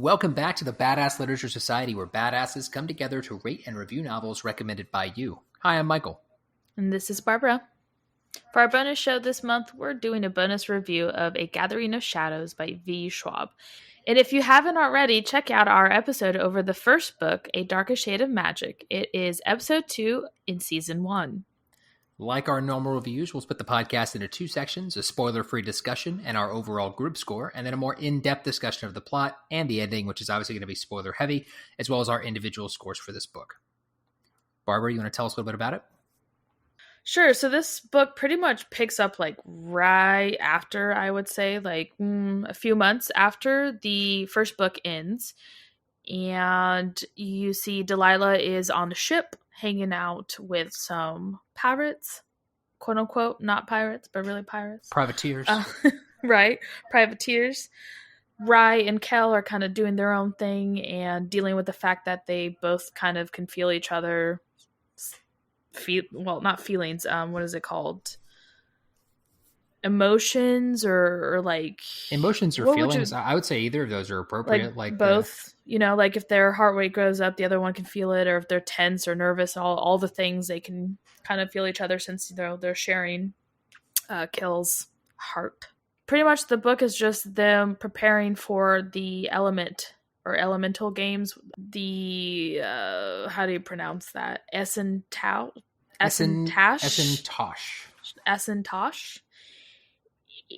welcome back to the Badass Literature Society, where badasses come together to rate and review novels recommended by you. Hi, I'm Michael. And this is Barbara. For our bonus show this month, we're doing a bonus review of A Gathering of Shadows by V. Schwab. And if you haven't already, check out our episode over the first book, A Darker Shade of Magic. It is episode 2 in season 1. Like our normal reviews, we'll split the podcast into 2 sections, a spoiler-free discussion and our overall group score, and then a more in-depth discussion of the plot and the ending, which is obviously going to be spoiler-heavy, as well as our individual scores for this book. Barbara, you want to tell us a little bit about it? Sure. So this book pretty much picks up like right after, I would say, like a few months after the first book ends. And you see Delilah is on a ship hanging out with some pirates, quote unquote, not pirates, but really pirates. Privateers. Right. Privateers. Rhy and Kell are kind of doing their own thing and dealing with the fact that they both kind of can feel each other. Not feelings. What is it called? Emotions or like emotions or feelings. I would say either of those are appropriate. Like both, like if their heart rate goes up, the other one can feel it, or if they're tense or nervous, all the things, they can kind of feel each other since they're sharing Kell's heart. Pretty much the book is just them preparing for the elemental games. The how do you pronounce that? Essentosh.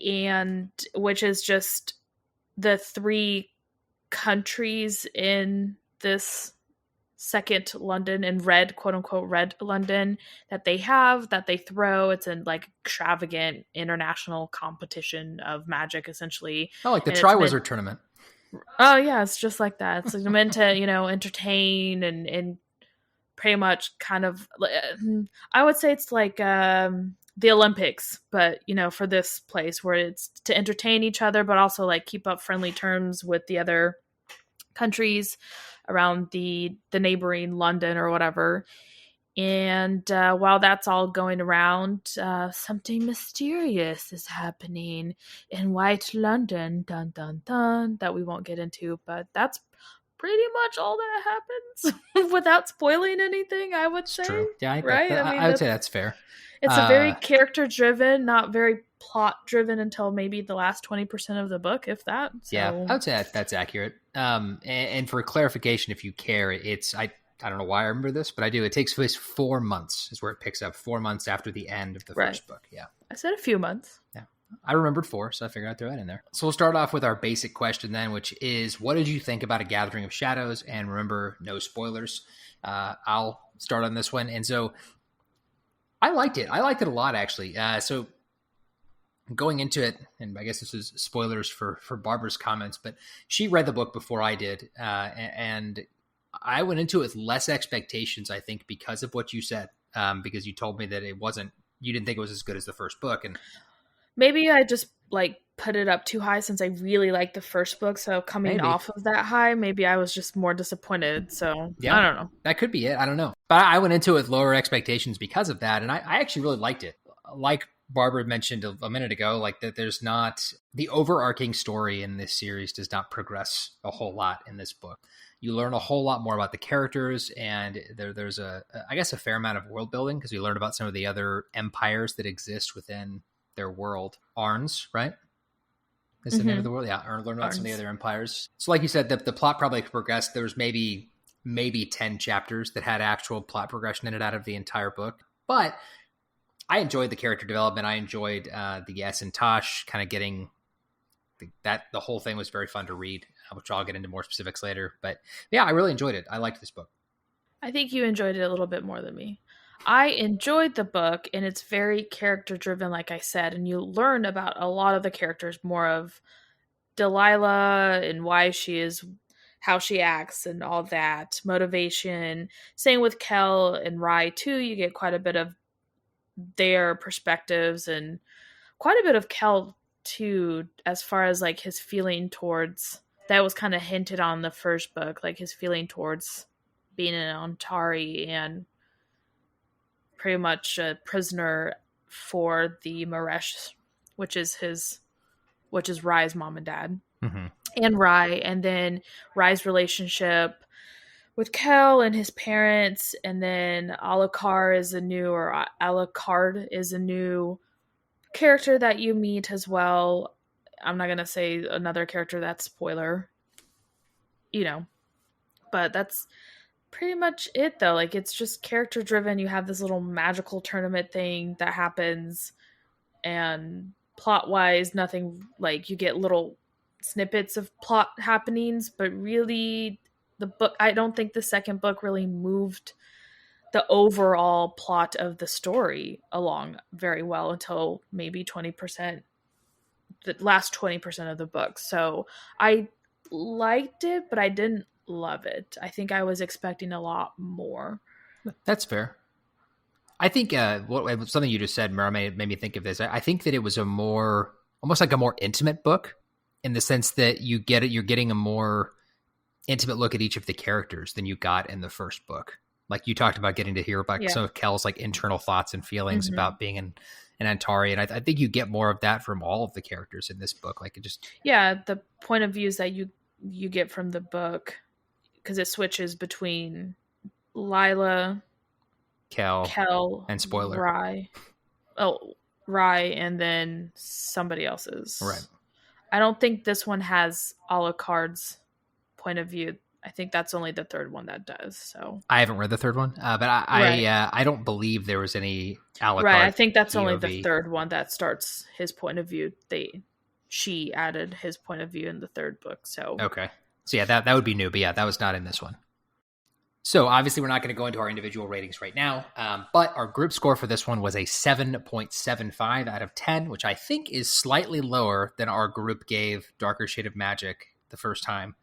And which is just the 3 countries in this second London, in red, quote unquote, red London, that they throw. It's an like extravagant international competition of magic, essentially. Oh, like the Triwizard tournament. Oh yeah, it's just like that. It's like meant to, entertain and pretty much kind of, I would say it's like the Olympics, but for this place where it's to entertain each other, but also like keep up friendly terms with the other countries around the neighboring London or whatever. And while that's all going around, something mysterious is happening in White London, dun dun dun, that we won't get into, but that's pretty much all that happens without spoiling anything, I would say. True. Yeah, right? I would say that's fair. It's a very character-driven, not very plot-driven until maybe the last 20% of the book, if that. So. Yeah, I would say that's accurate. And for clarification, if you care, I don't know why I remember this, but I do. It takes place 4 months is where it picks up. 4 months after the end of the first book. Yeah. I said a few months. Yeah. I remembered 4, so I figured I'd throw that in there. So we'll start off with our basic question then, which is, what did you think about A Gathering of Shadows? And remember, no spoilers. I'll start on this one. And so I liked it. I liked it a lot, actually. So going into it, and I guess this is spoilers for Barbara's comments, but she read the book before I did. And I went into it with less expectations, I think, because of what you said. Because you told me that you didn't think it was as good as the first book. And maybe I just put it up too high since I really liked the first book. So coming off of that high, maybe I was just more disappointed. So yeah, I don't know. That could be it. I don't know. But I went into it with lower expectations because of that. And I actually really liked it. Like Barbara mentioned a minute ago, like that there's not the overarching story in this series does not progress a whole lot in this book. You learn a whole lot more about the characters, and there's a fair amount of world building because we learned about some of the other empires that exist within their world. Arns, right? Is the name of the world? Yeah, learn about some of the other empires. So like you said, the plot probably progressed. There was maybe 10 chapters that had actual plot progression in it out of the entire book. But I enjoyed the character development. I enjoyed the Essentosh kind of getting the whole thing was very fun to read, which I'll get into more specifics later. But yeah, I really enjoyed it. I liked this book. I think you enjoyed it a little bit more than me. I enjoyed the book, and it's very character driven, like I said, and you learn about a lot of the characters, more of Delilah and why she is, how she acts and all that, motivation. Same with Kell and Rhy too. You get quite a bit of their perspectives and quite a bit of Kell too, as far as like his feeling towards, that was kind of hinted on the first book, like his feeling towards being an Ontari and pretty much a prisoner for the Maresh, which is Rhy's mom and dad. Mm-hmm. and Rhy, and then Rhy's relationship with Kell and his parents, and then Alucard is a new character that you meet as well. I'm not gonna say another character, that's spoiler, but that's pretty much it though. Like, it's just character driven. You have this little magical tournament thing that happens, and plot wise, nothing, like, you get little snippets of plot happenings, but really I don't think the second book really moved the overall plot of the story along very well until maybe 20%, the last 20% of the book. So I liked it, but I didn't love it. I think I was expecting a lot more. That's fair. I think something you just said, Mara, made me think of this. I think that it was almost like a more intimate book, in the sense that you're getting a more intimate look at each of the characters than you got in the first book. Like, you talked about getting to hear about some of Kell's like internal thoughts and feelings about being an Antari, and I think you get more of that from all of the characters in this book. Like, it just the point of views that you get from the book, because it switches between Lila, Kell, and spoiler Rhy, and then somebody else's. Right. I don't think this one has Alucard's point of view. I think that's only the third one that does. So I haven't read the third one, but I don't believe there was any Alucard. Right, I think that's POV. only the third one that starts his point of view. She added his point of view in the third book. So okay, so that would be new, but that was not in this one. So obviously we're not going to go into our individual ratings right now, but our group score for this one was a 7.75 out of 10, which I think is slightly lower than our group gave Darker Shade of Magic the first time.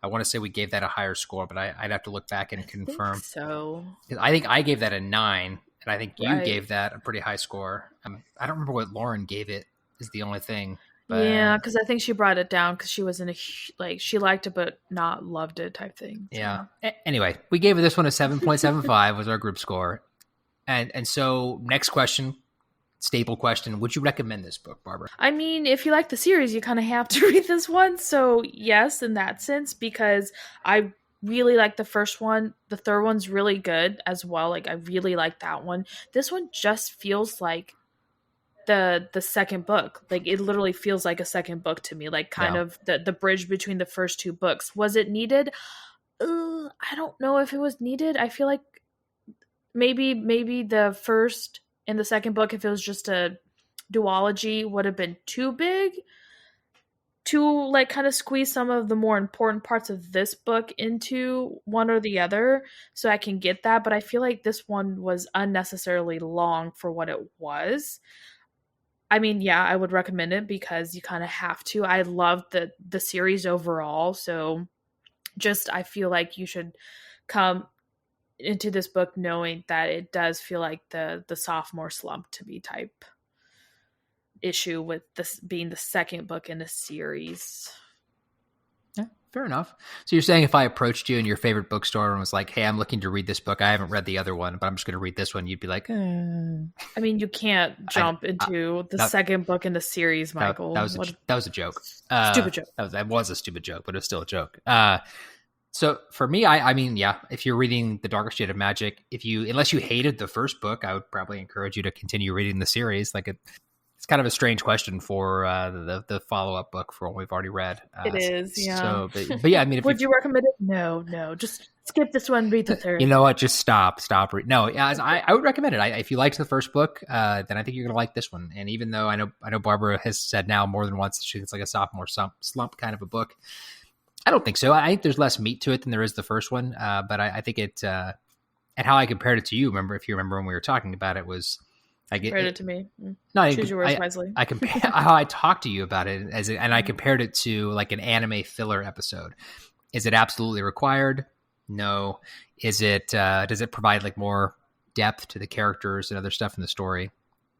I want to say we gave that a higher score, but I'd have to look back and confirm. So I think I gave that a 9, and I think you gave that a pretty high score. I don't remember what Lauren gave it, is the only thing. But, yeah, because I think she brought it down because she was in she liked it but not loved it type thing. So. Yeah. Anyway, we gave this one a 7.75 was our group score. And so next question, staple question, would you recommend this book, Barbara? I mean, if you like the series, you kind of have to read this one. So yes, in that sense, because I really like the first one. The third one's really good as well. Like, I really like that one. This one just feels like the second book. Like, it literally feels like a second book to me, like kind of the bridge between the first two books. Was it needed? I don't know if it was needed. I feel like maybe the first and the second book, if it was just a duology, would have been too big to like kind of squeeze some of the more important parts of this book into one or the other. So I can get that, but I feel like this one was unnecessarily long for what it was. I mean, yeah, I would recommend it because you kind of have to. I love the series overall. So just, I feel like you should come into this book knowing that it does feel like the sophomore slump to me type issue, with this being the second book in a series. Yeah, fair enough. So you're saying if I approached you in your favorite bookstore and was like, hey, I'm looking to read this book, I haven't read the other one, but I'm just going to read this one, you'd be like, I mean, you can't jump into the second book in the series, Michael. That was a joke. Stupid joke. That was a stupid joke, but it's still a joke. So for me, I mean, yeah, if you're reading The Darker Shade of Magic, unless you hated the first book, I would probably encourage you to continue reading the series. Like, it's kind of a strange question for the follow-up book for what we've already read. It is, yeah. So, but yeah, I mean, would you recommend it? No, just skip this one, read the third. You know what? Just stop. No, I would recommend it. If you liked the first book, then I think you're going to like this one. And even though I know Barbara has said now more than once that she thinks it's like a sophomore slump kind of a book, I don't think so. I think there's less meat to it than there is the first one. But I think it, and how I compared it to you, if you remember when we were talking about it, was compared it to me. No, choose your words wisely. I compared how I talked to you about it and I compared it to like an anime filler episode. Is it absolutely required? No. Is it? Does it provide like more depth to the characters and other stuff in the story?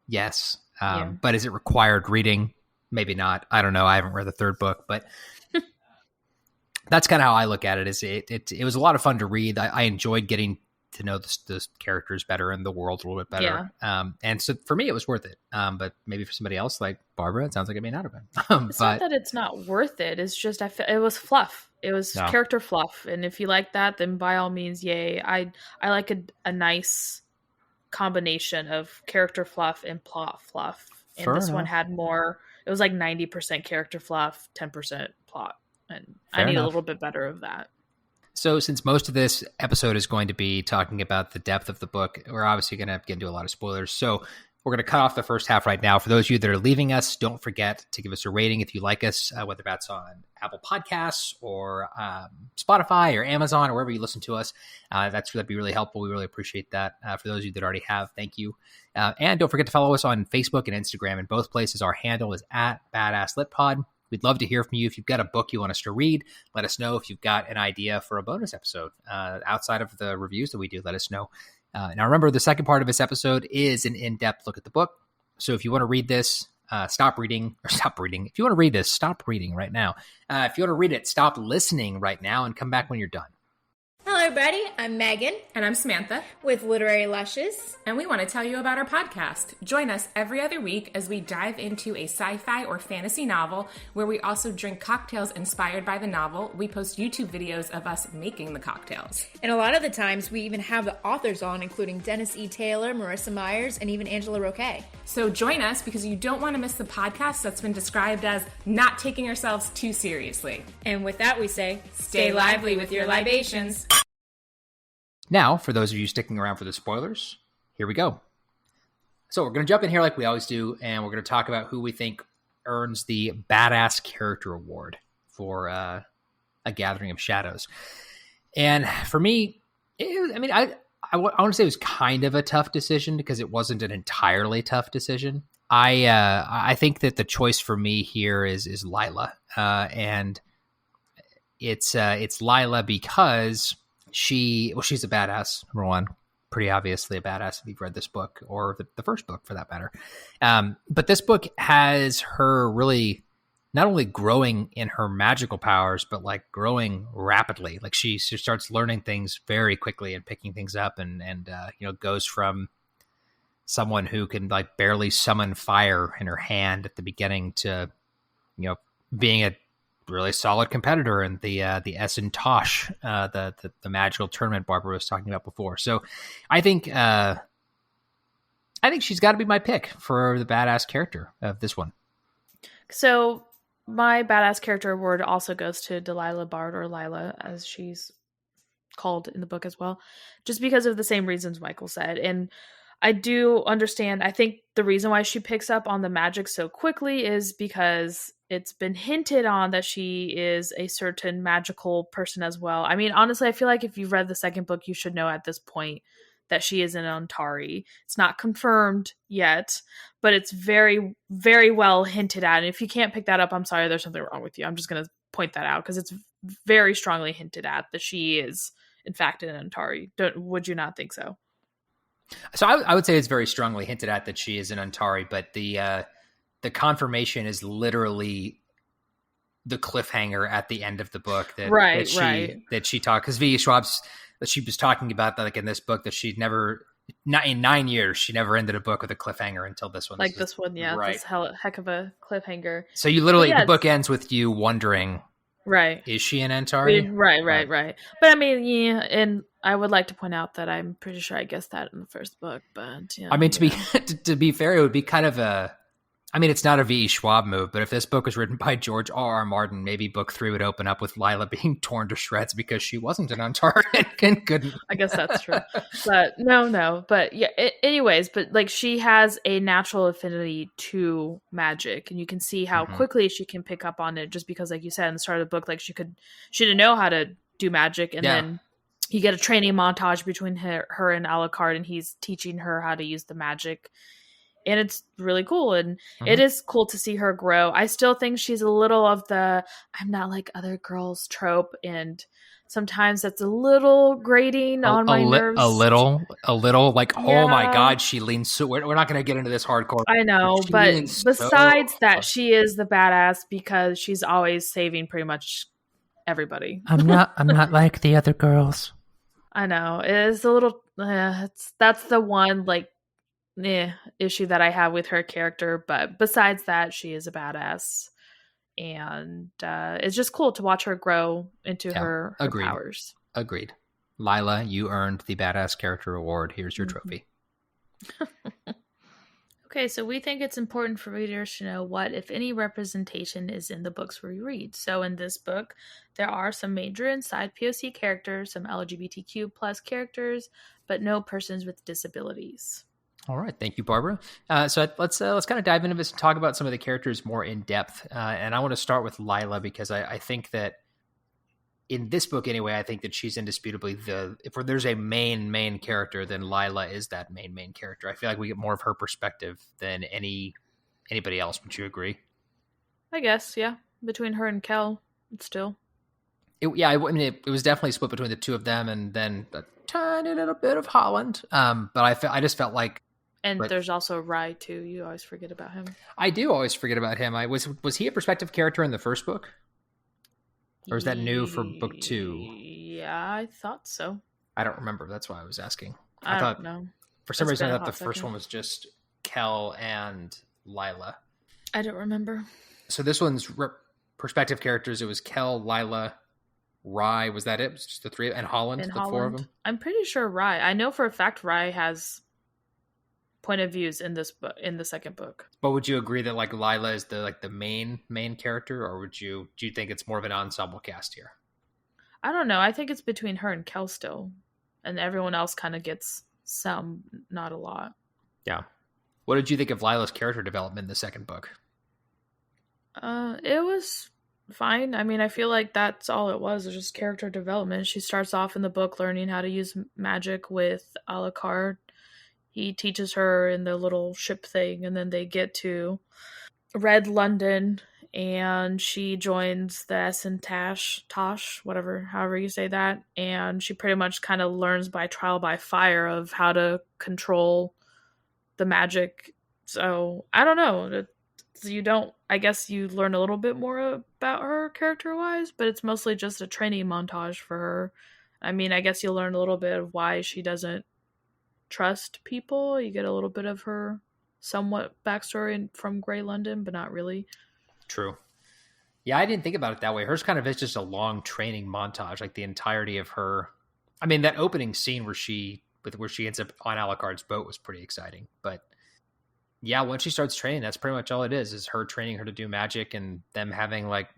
Yes. But is it required reading? Maybe not. I don't know. I haven't read the third book, but that's kind of how I look at it. It was a lot of fun to read. I enjoyed getting to know the characters better and the world a little bit better. And so for me, it was worth it. But maybe for somebody else like Barbara, it sounds like it may not have been. It's not that it's not worth it. It's just it was fluff. It was character fluff. And if you like that, then by all means, yay. I like a nice combination of character fluff and plot fluff. And Fair this enough. One had more. It was like 90% character fluff, 10% plot. And I need a little bit better of that. So since most of this episode is going to be talking about the depth of the book, we're obviously going to get into a lot of spoilers. So we're going to cut off the first half right now. For those of you that are leaving us, don't forget to give us a rating if you like us, whether that's on Apple Podcasts or Spotify or Amazon or wherever you listen to us. That'd be really helpful. We really appreciate that. For those of you that already have, thank you. And don't forget to follow us on Facebook and Instagram. In both places, our handle is @BadassLitPod. We'd love to hear from you. If you've got a book you want us to read, let us know. If you've got an idea for a bonus episode outside of the reviews that we do, let us know. Now, remember, the second part of this episode is an in-depth look at the book. So if you want to read this, stop reading. If you want to read this, stop reading right now. If you want to read it, stop listening right now and come back when you're done. Hello, everybody. I'm Megan. And I'm Samantha. With Literary Lushes. And we want to tell you about our podcast. Join us every other week as we dive into a sci-fi or fantasy novel where we also drink cocktails inspired by the novel. We post YouTube videos of us making the cocktails. And a lot of the times we even have the authors on, including Dennis E. Taylor, Marissa Myers, and even Angela Roque. So join us because you don't want to miss the podcast that's been described as not taking ourselves too seriously. And with that, we say, stay lively with your libations. Now, for those of you sticking around for the spoilers, here we go. So we're going to jump in here like we always do, and we're going to talk about who we think earns the Badass Character Award for A Gathering of Shadows. And for me, I want to say it was kind of a tough decision because it wasn't an entirely tough decision. I think that the choice for me here is Lila, and it's Lila because she's a badass, number one, pretty obviously a badass if you've read this book or the first book for that matter. But this book has her really not only growing in her magical powers, but like growing rapidly. Like she starts learning things very quickly and picking things up and goes from someone who can like barely summon fire in her hand at the beginning to, being a really solid competitor in the Essen Tosh, the magical tournament Barbara was talking about before. So I think she's got to be my pick for the badass character of this one. So my badass character award also goes to Delilah Bard, or Lila, as she's called in the book as well, just because of the same reasons Michael said. And I do understand. I think the reason why she picks up on the magic so quickly is because it's been hinted on that she is a certain magical person as well. I mean, honestly, I feel like if you've read the second book, you should know at this point that she is an Antari. It's not confirmed yet, but it's very, very well hinted at. And if you can't pick that up, I'm sorry, there's something wrong with you. I'm just going to point that out because it's very strongly hinted at that she is, in fact, an Antari. Would you not think so? So I would say it's very strongly hinted at that she is an Antari, but the confirmation is literally the cliffhanger at the end of the book that she talked, because V. Schwab's that she was talking about, like in this book, that she'd never, not in 9 years, she never ended a book with a cliffhanger until this one. Like this one, yeah, right. This heck of a cliffhanger. So you literally, the book ends with you wondering, right? Is she an Antari? Right. But I mean, yeah, and I would like to point out that I'm pretty sure I guessed that in the first book. But I mean, to be fair, it would be kind of a. I mean, it's not a V.E. Schwab move, but if this book was written by George R.R. Martin, maybe book 3 would open up with Lila being torn to shreds because she wasn't an Antari and couldn't. I guess that's true. But no. But yeah, anyways, but like she has a natural affinity to magic, and you can see how quickly she can pick up on it just because, like you said, in the start of the book, like she didn't know how to do magic. And then you get a training montage between her and Alucard, and he's teaching her how to use the magic. And it's really cool. And it is cool to see her grow. I still think she's a little of the I'm not like other girls trope. And sometimes that's a little grating on my nerves. A little like, oh my God, she leans so... We're not going to get into this hardcore. I know, but besides that, she is the badass because she's always saving pretty much everybody. I'm not like the other girls. I know. It is a little That's the one issue that I have with her character. But besides that, she is a badass, and it's just cool to watch her grow into her powers. Agreed. Lila, you earned the badass character award. Here's your trophy. Okay, so we think it's important for readers to know what, if any, representation is in the books we read. So in this book, there are some major and side POC characters, some LGBTQ plus characters, but no persons with disabilities. All right, thank you, Barbara. So let's kind of dive into this and talk about some of the characters more in depth. And I want to start with Lila because I think that in this book anyway, I think that she's indisputably if there's a main character, then Lila is that main character. I feel like we get more of her perspective than anybody else. Would you agree? I guess, yeah. Between her and Kell, still. It was definitely split between the two of them, and then a tiny little bit of Holland. But I just felt like. And there's also Rhy too. You always forget about him. I do always forget about him. Was he a perspective character in the first book? Or is that new for book 2? Yeah, I thought so. I don't remember. That's why I was asking. I don't know. For some reason, I thought the first one was just Kell and Lila. I don't remember. So this one's perspective characters. It was Kell, Lila, Rhy. Was that it? It was just the 3 and Holland, four of them? I'm pretty sure Rhy. I know for a fact Rhy has point of views in this book, in the second book. But would you agree that like Lila is the main character, or do you think it's more of an ensemble cast here? I don't know. I think it's between her and Kell still, and everyone else kind of gets some, not a lot. Yeah. What did you think of Lila's character development in the second book? It was fine. I mean, I feel like that's all it was just character development. She starts off in the book learning how to use magic with Alucard. He teaches her in the little ship thing, and then they get to Red London, and she joins the Tosh, whatever, however you say that, and she pretty much kind of learns by trial by fire of how to control the magic. So, I don't know. I guess you learn a little bit more about her character-wise, but it's mostly just a training montage for her. I mean, I guess you'll learn a little bit of why she doesn't trust people. You get a little bit of her somewhat backstory from Grey London, but not really. True. Yeah, I didn't think about it that way. Hers kind of is just a long training montage, like the entirety of her. I mean, that opening scene where she ends up on Alucard's boat was pretty exciting. But yeah, once she starts training, that's pretty much all it is her training her to do magic and them having like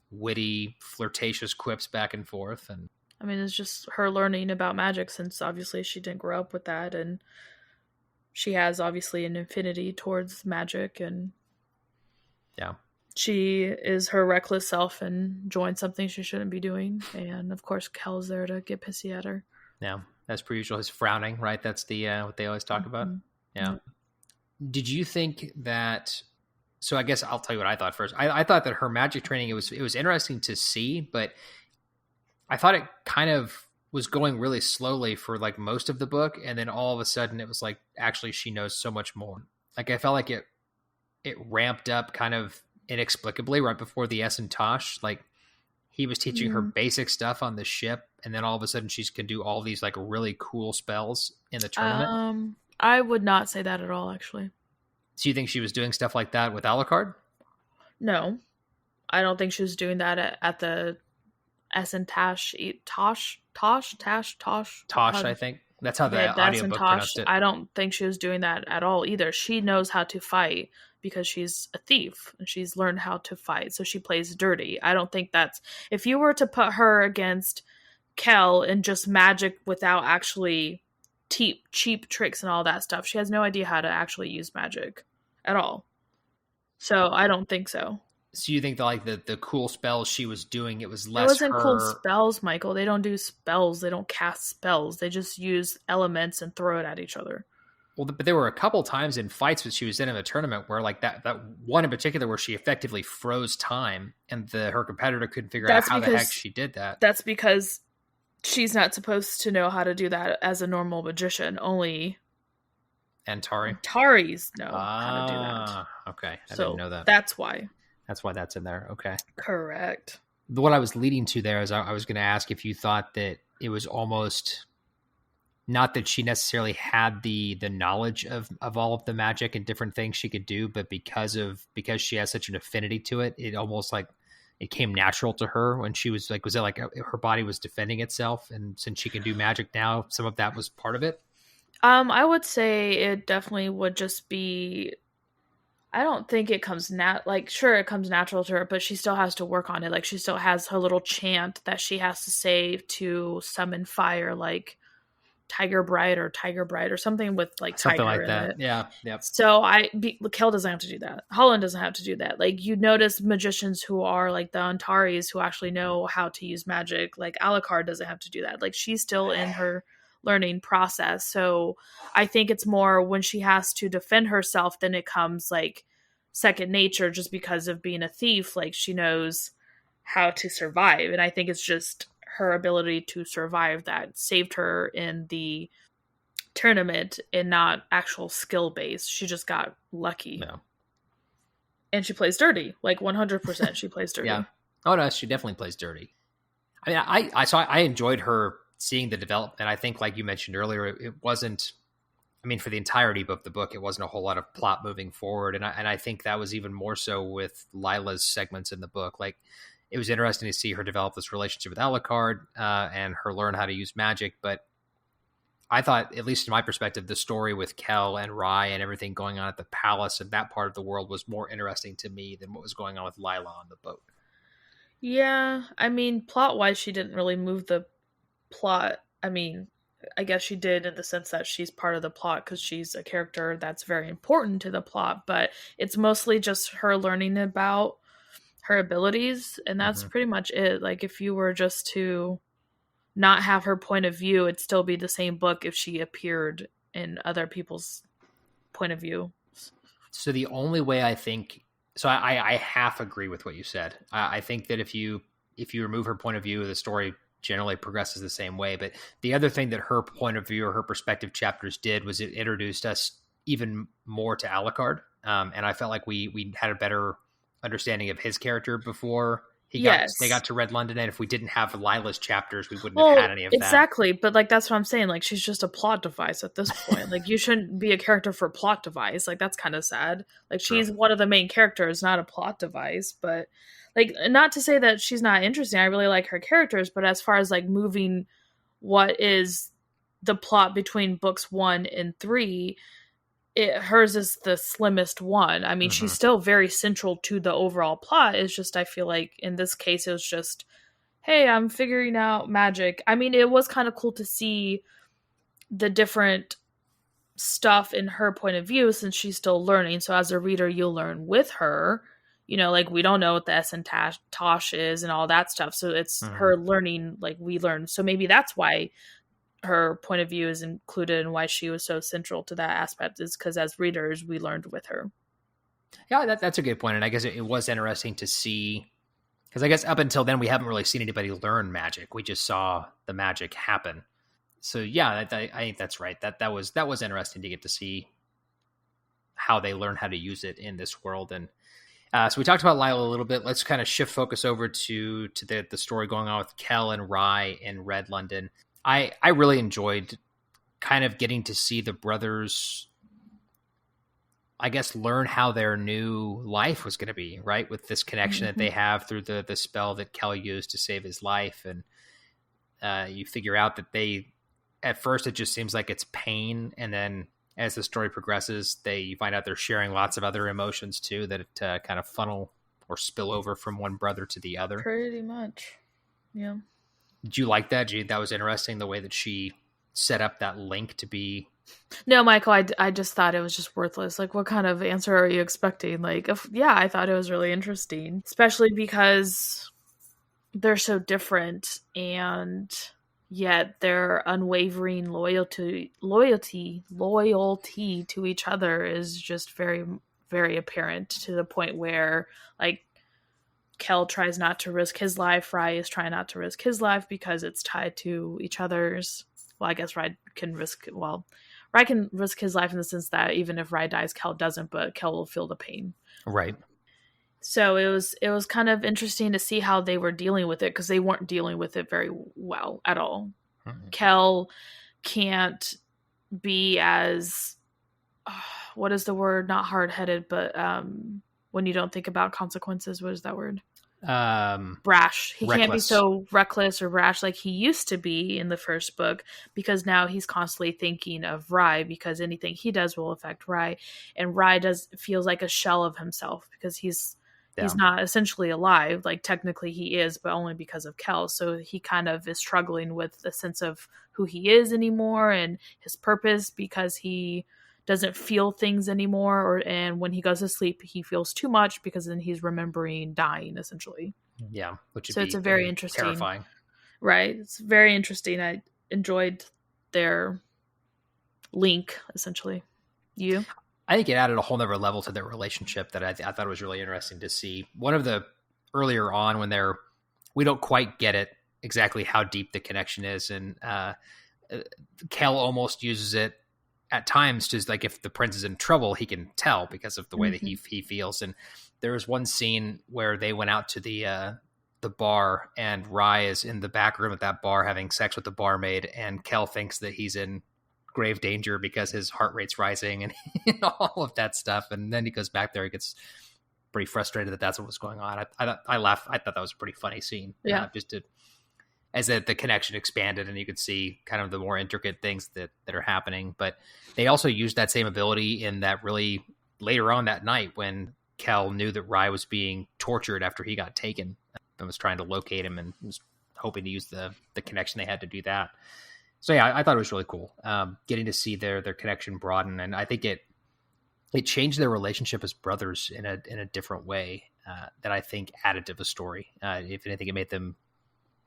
witty, flirtatious quips back and forth. And I mean, it's just her learning about magic, since obviously she didn't grow up with that, and she has obviously an affinity towards magic, and yeah, she is her reckless self and joins something she shouldn't be doing. And of course, Kell's there to get pissy at her. Yeah, as per usual, his frowning, right? That's the what they always talk about. Yeah. Mm-hmm. Did you think that? So I guess I'll tell you what I thought first. I thought that her magic training it was interesting to see, but I thought it kind of was going really slowly for like most of the book, and then all of a sudden it was like actually she knows so much more. Like I felt like it ramped up kind of inexplicably right before the Tosh. Like he was teaching her basic stuff on the ship, and then all of a sudden she can do all these like really cool spells in the tournament. I would not say that at all, actually. So you think she was doing stuff like that with Alucard? No, I don't think she was doing that at the Tosh, I think that's how the audiobook pronounced it. I don't think she was doing that at all either. She knows how to fight because she's a thief and she's learned how to fight, so she plays dirty. I don't think that's, if you were to put her against Kell and just magic without actually cheap tricks and all that stuff, she has no idea how to actually use magic at all. So I don't think so. So you think that like the cool spells she was doing, it was less. It wasn't cool spells, Michael. They don't do spells. They don't cast spells. They just use elements and throw it at each other. Well, but there were a couple times in fights that she was in a tournament where like that one in particular where she effectively froze time, and her competitor couldn't figure out how the heck she did that. That's because she's not supposed to know how to do that as a normal magician. Only Antares know how to do that. Okay, I didn't know that. That's why. That's why that's in there. Okay. Correct. What I was leading to there is I was going to ask if you thought that it was almost not that she necessarily had the knowledge of all of the magic and different things she could do, but because she has such an affinity to it, it almost like it came natural to her when she was like, was it like her body was defending itself? And since she can do magic now, some of that was part of it. I would say it definitely would just be, I don't think it comes sure, it comes natural to her, but she still has to work on it. Like, she still has her little chant that she has to say to summon fire, like Tiger Bright or something with like something tiger like in that. it. Yeah. Yep. So Kell doesn't have to do that. Holland doesn't have to do that. Like, you notice magicians who are like the Antares who actually know how to use magic. Like Alucard doesn't have to do that. Like, she's still in her learning process. So I think it's more when she has to defend herself, then it comes like second nature, just because of being a thief. Like, she knows how to survive. And I think it's just her ability to survive that saved her in the tournament and not actual skill based. She just got lucky. No. And she plays dirty. Like 100% she plays dirty. Yeah. Oh no, she definitely plays dirty. I mean, I enjoyed her seeing the development. I think, like you mentioned earlier, it wasn't, I mean, for the entirety of the book, it wasn't a whole lot of plot moving forward. And I think that was even more so with Lila's segments in the book. Like, it was interesting to see her develop this relationship with Alucard and her learn how to use magic. But I thought, at least in my perspective, the story with Kell and Rhy and everything going on at the palace and that part of the world was more interesting to me than what was going on with Lila on the boat. Yeah, I mean, plot-wise, she didn't really move the plot. I mean, I guess she did in the sense that she's part of the plot because she's a character that's very important to the plot, but it's mostly just her learning about her abilities, and that's pretty much it. Like, if you were just to not have her point of view, it'd still be the same book if she appeared in other people's point of view. So the only way I think, so I half agree with what you said. I think that if you remove her point of view, the story generally progresses the same way. But the other thing that her point of view or her perspective chapters did was it introduced us even more to Alucard. And I felt like we had a better understanding of his character before they got to Red London. And if we didn't have Lila's chapters, we wouldn't have had any of that. Exactly. But like, that's what I'm saying. Like, she's just a plot device at this point. Like, you shouldn't be a character for a plot device. Like, that's kind of sad. Like, she's one of the main characters, not a plot device. But like, not to say that she's not interesting. I really like her characters. But as far as like moving what is the plot between books 1 and 3, hers is the slimmest one. I mean, she's still very central to the overall plot. It's just, I feel like in this case, it was just, hey, I'm figuring out magic. I mean, it was kind of cool to see the different stuff in her point of view since she's still learning. So as a reader, you'll learn with her. You know, like, we don't know what the S and Tosh is and all that stuff. So it's her learning, like, we learn. So maybe that's why her point of view is included and why she was so central to that aspect, is because as readers, we learned with her. Yeah, that's a good point. And I guess it was interesting to see, because I guess up until then, we haven't really seen anybody learn magic. We just saw the magic happen. So yeah, I think that's right. That was interesting to get to see how they learn how to use it in this world. And so we talked about Lila a little bit. Let's kind of shift focus over to the story going on with Kell and Rhy in Red London. I really enjoyed kind of getting to see the brothers, I guess, learn how their new life was going to be, right? With this connection that they have through the spell that Kell used to save his life. And you figure out that at first, it just seems like it's pain. And then as the story progresses, you find out they're sharing lots of other emotions too, that kind of funnel or spill over from one brother to the other. Pretty much. Yeah. Did you like that? That was interesting, the way that she set up that link to be. No, Michael, I just thought it was just worthless. Like, what kind of answer are you expecting? Like, I thought it was really interesting, especially because they're so different, and yet their unwavering loyalty to each other is just very, very apparent, to the point where, like, Kell tries not to risk his life. Rhy is trying not to risk his life because it's tied to each other's. Well, I guess Rhy can risk his life in the sense that even if Rhy dies, Kell doesn't, but Kell will feel the pain. Right. So it was kind of interesting to see how they were dealing with it, because they weren't dealing with it very well at all. Kell can't be as what is the word? Not hard-headed, but when you don't think about consequences, what is that word? Brash. He can't be so reckless or rash like he used to be in the first book, because now he's constantly thinking of Rhy, because anything he does will affect Rhy, and Rhy feels like a shell of himself, because he's not essentially alive. Like, technically he is, but only because of Kell. So he kind of is struggling with the sense of who he is anymore and his purpose, because he doesn't feel things anymore, and when he goes to sleep he feels too much, because then he's remembering dying, essentially. Yeah, which would so it's a very interesting, terrifying. Right, it's very interesting. I enjoyed their link, essentially. I think it added a whole nother level to their relationship that I thought was really interesting to see. One of the earlier on, when we don't quite get it exactly how deep the connection is, and Kell almost uses it at times to, like, if the prince is in trouble, he can tell because of the way that he feels. And there was one scene where they went out to the bar, and Rhy is in the back room at that bar having sex with the barmaid, and Kell thinks that he's in grave danger because his heart rate's rising and all of that stuff. And then he goes back there, he gets pretty frustrated that that's what was going on. I laughed. I thought that was a pretty funny scene. Yeah. As the connection expanded and you could see kind of the more intricate things that are happening. But they also used that same ability in that really later on that night when Kell knew that Rhy was being tortured after he got taken and was trying to locate him, and was hoping to use the connection they had to do that. So yeah, I thought it was really cool getting to see their connection broaden. And I think it changed their relationship as brothers in a different way that I think added to the story. If anything, it made them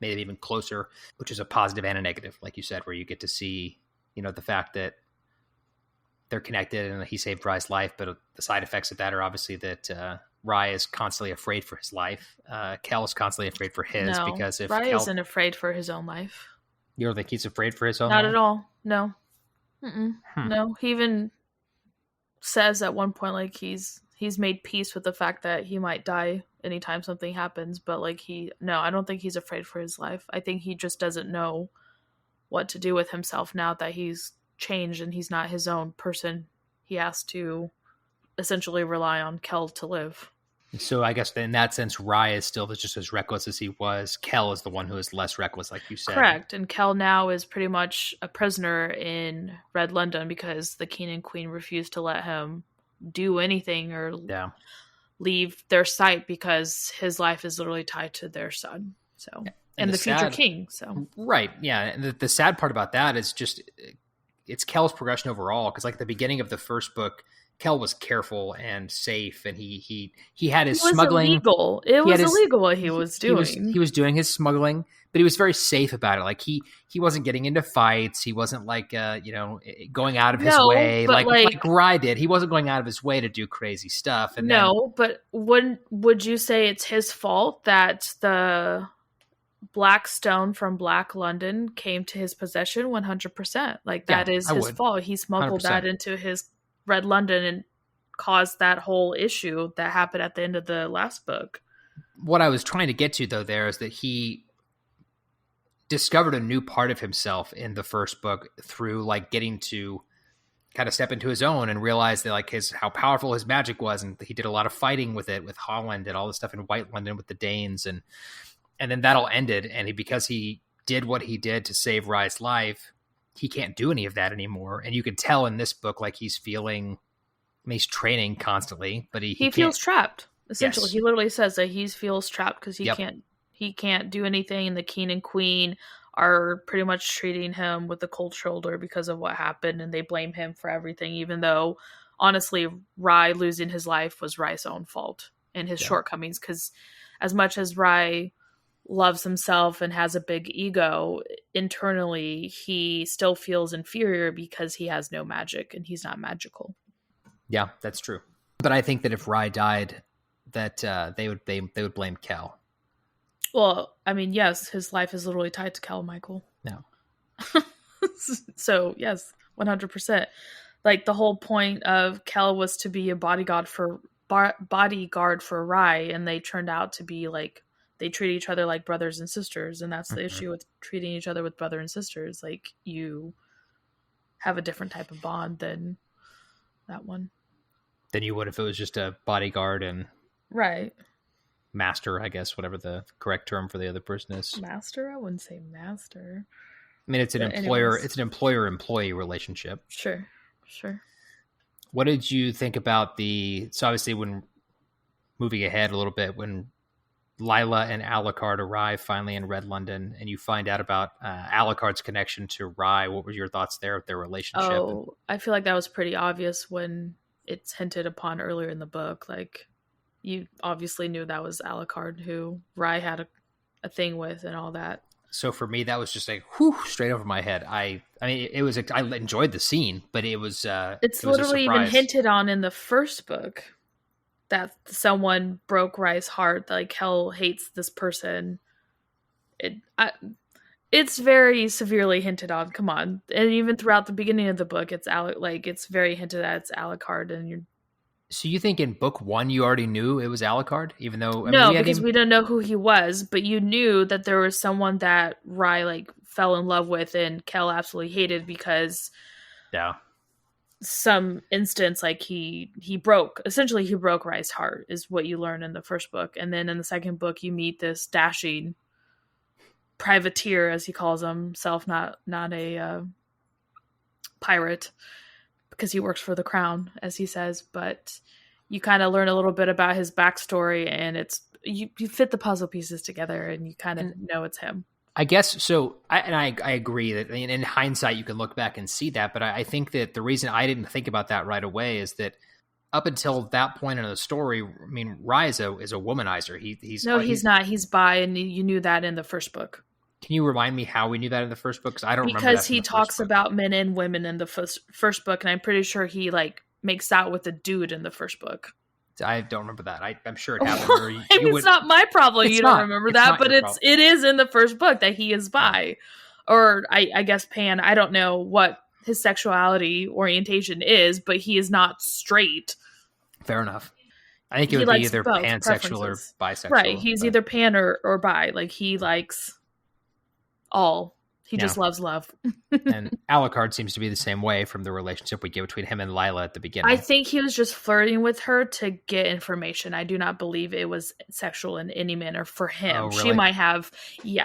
even closer, which is a positive and a negative, like you said, where you get to see, the fact that they're connected and he saved Rhy's life. But the side effects of that are obviously that Rhy is constantly afraid for his life. Kell is constantly afraid for his, because if Rhy Kell isn't afraid for his own life. You don't think he's afraid for his own life? Not at all. No. No. He even says at one point, like, he's made peace with the fact that he might die anytime something happens, but like I don't think he's afraid for his life. I think he just doesn't know what to do with himself now that he's changed and he's not his own person. He has to essentially rely on Kell to live. So I guess in that sense, Rhy is still just as reckless as he was. Kell is the one who is less reckless, like you said. Correct. And Kell now is pretty much a prisoner in Red London because the king and queen refused to let him do anything or leave their sight, because his life is literally tied to their son. So and the future king. So right, yeah. And the sad part about that is just it's Kell's progression overall. Because like at the beginning of the first book, Kell was careful and safe, and he had his smuggling. Illegal. It was illegal what he was doing. He was doing his smuggling, but he was very safe about it. Like he wasn't getting into fights. He wasn't like going out of his way like Rhy did. He wasn't going out of his way to do crazy stuff. And but would you say it's his fault that the black stone from Black London came to his possession? 100%. Like that is his fault. He smuggled 100%. That into his Red London and caused that whole issue that happened at the end of the last book. What I was trying to get to, though, there is that he discovered a new part of himself in the first book through like getting to kind of step into his own and realize that like how powerful his magic was, and he did a lot of fighting with it with Holland and all this stuff in White London with the Danes, and then that all ended, and because he did what he did to save Rhy's life, he can't do any of that anymore. And you can tell in this book, like he's training constantly, but he feels trapped. Essentially, yes. He literally says that he feels trapped because he can't do anything. And the king and queen are pretty much treating him with a cold shoulder because of what happened. And they blame him for everything, even though honestly, Rhy losing his life was Rhy's own fault and his shortcomings. Because as much as Rhy loves himself and has a big ego, internally he still feels inferior because he has no magic and he's not magical. Yeah, that's true. But I think that if Rhy died, that they would blame Kell. Well, I mean, yes, his life is literally tied to Kell, Michael. No. So yes, 100%. Like the whole point of Kell was to be a bodyguard for Rhy, and they turned out to be like, they treat each other like brothers and sisters, and that's the issue with treating each other with brother and sisters. Like you have a different type of bond than that one. Than you would if it was just a bodyguard and right. Master, I guess, whatever the correct term for the other person is. Master? I wouldn't say master. I mean, it's an employer-employee relationship. Sure. What did you think about so obviously when moving ahead a little bit, when Lila and Alucard arrive finally in Red London and you find out about Alucard's connection to Rhy, what were your thoughts there of their relationship? Oh, I feel like that was pretty obvious when it's hinted upon earlier in the book. Like, you obviously knew that was Alucard who Rhy had a thing with and all that. So for me, that was just like, whew, straight over my head. I mean, it was, I enjoyed the scene, but it was, it's literally even hinted on in the first book that someone broke Rhy's heart. Like, Kell hates this person. It's very severely hinted on. Come on. And even throughout the beginning of the book, it's very hinted at it's Alucard, and So you think in book 1 you already knew it was Alucard, even though because we didn't know who he was, but you knew that there was someone that Rhy fell in love with and Kell absolutely hated because some instance he broke Rhy's heart is what you learn in the first book, and then in the second book you meet this dashing privateer, as he calls himself, not a pirate, because he works for the crown, as he says, but you kind of learn a little bit about his backstory, and you fit the puzzle pieces together and you kind of know it's him. I guess so. I agree that in hindsight you can look back and see that, but I think that the reason I didn't think about that right away is that up until that point in the story, I mean, Rhy is a womanizer. He's not. He's bi, and you knew that in the first book. Can you remind me how we knew that in the first book? Because I don't remember. Because he talks about men and women in the first book, and I'm pretty sure he makes out with a dude in the first book. I don't remember that. I'm sure it happened. It's not my problem. You don't remember that, but it is in the first book that he is bi, or I guess pan. I don't know what his sexuality orientation is, but he is not straight. Fair enough. I think it would be either pansexual or bisexual. Right. He's either pan or bi. Like, he likes all. He just loves love. And Alucard seems to be the same way from the relationship we get between him and Lila at the beginning. I think he was just flirting with her to get information. I do not believe it was sexual in any manner for him. Oh, really? She might have,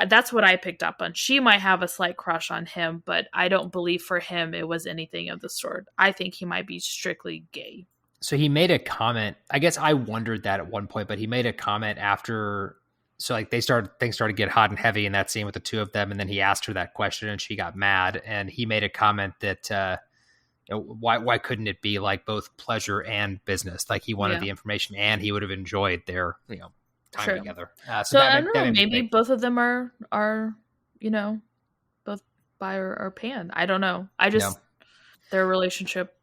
that's what I picked up on. She might have a slight crush on him, but I don't believe for him it was anything of the sort. I think he might be strictly gay. So he made a comment. I guess I wondered that at one point, but he made a comment after. So things started to get hot and heavy in that scene with the two of them, and then he asked her that question, and she got mad. And he made a comment that why couldn't it be both pleasure and business? Like, he wanted the information, and he would have enjoyed their time together. So I don't know. Maybe both of them are both bi or pan. I don't know. Their relationship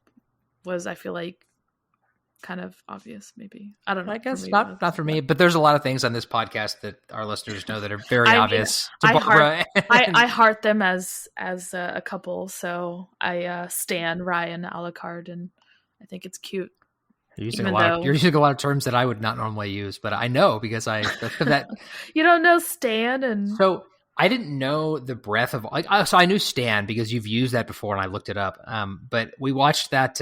was, I feel like, kind of obvious, maybe. I don't know. I guess not for me, but there's a lot of things on this podcast that our listeners know that are very obvious to Barbara. I heart them as a couple, so I stan Rhy and Alucard, and I think it's cute. You're using a lot of terms that I would not normally use, but I know because that you don't know stan, and so I didn't know the breadth of so I knew stan because you've used that before and I looked it up. But we watched that.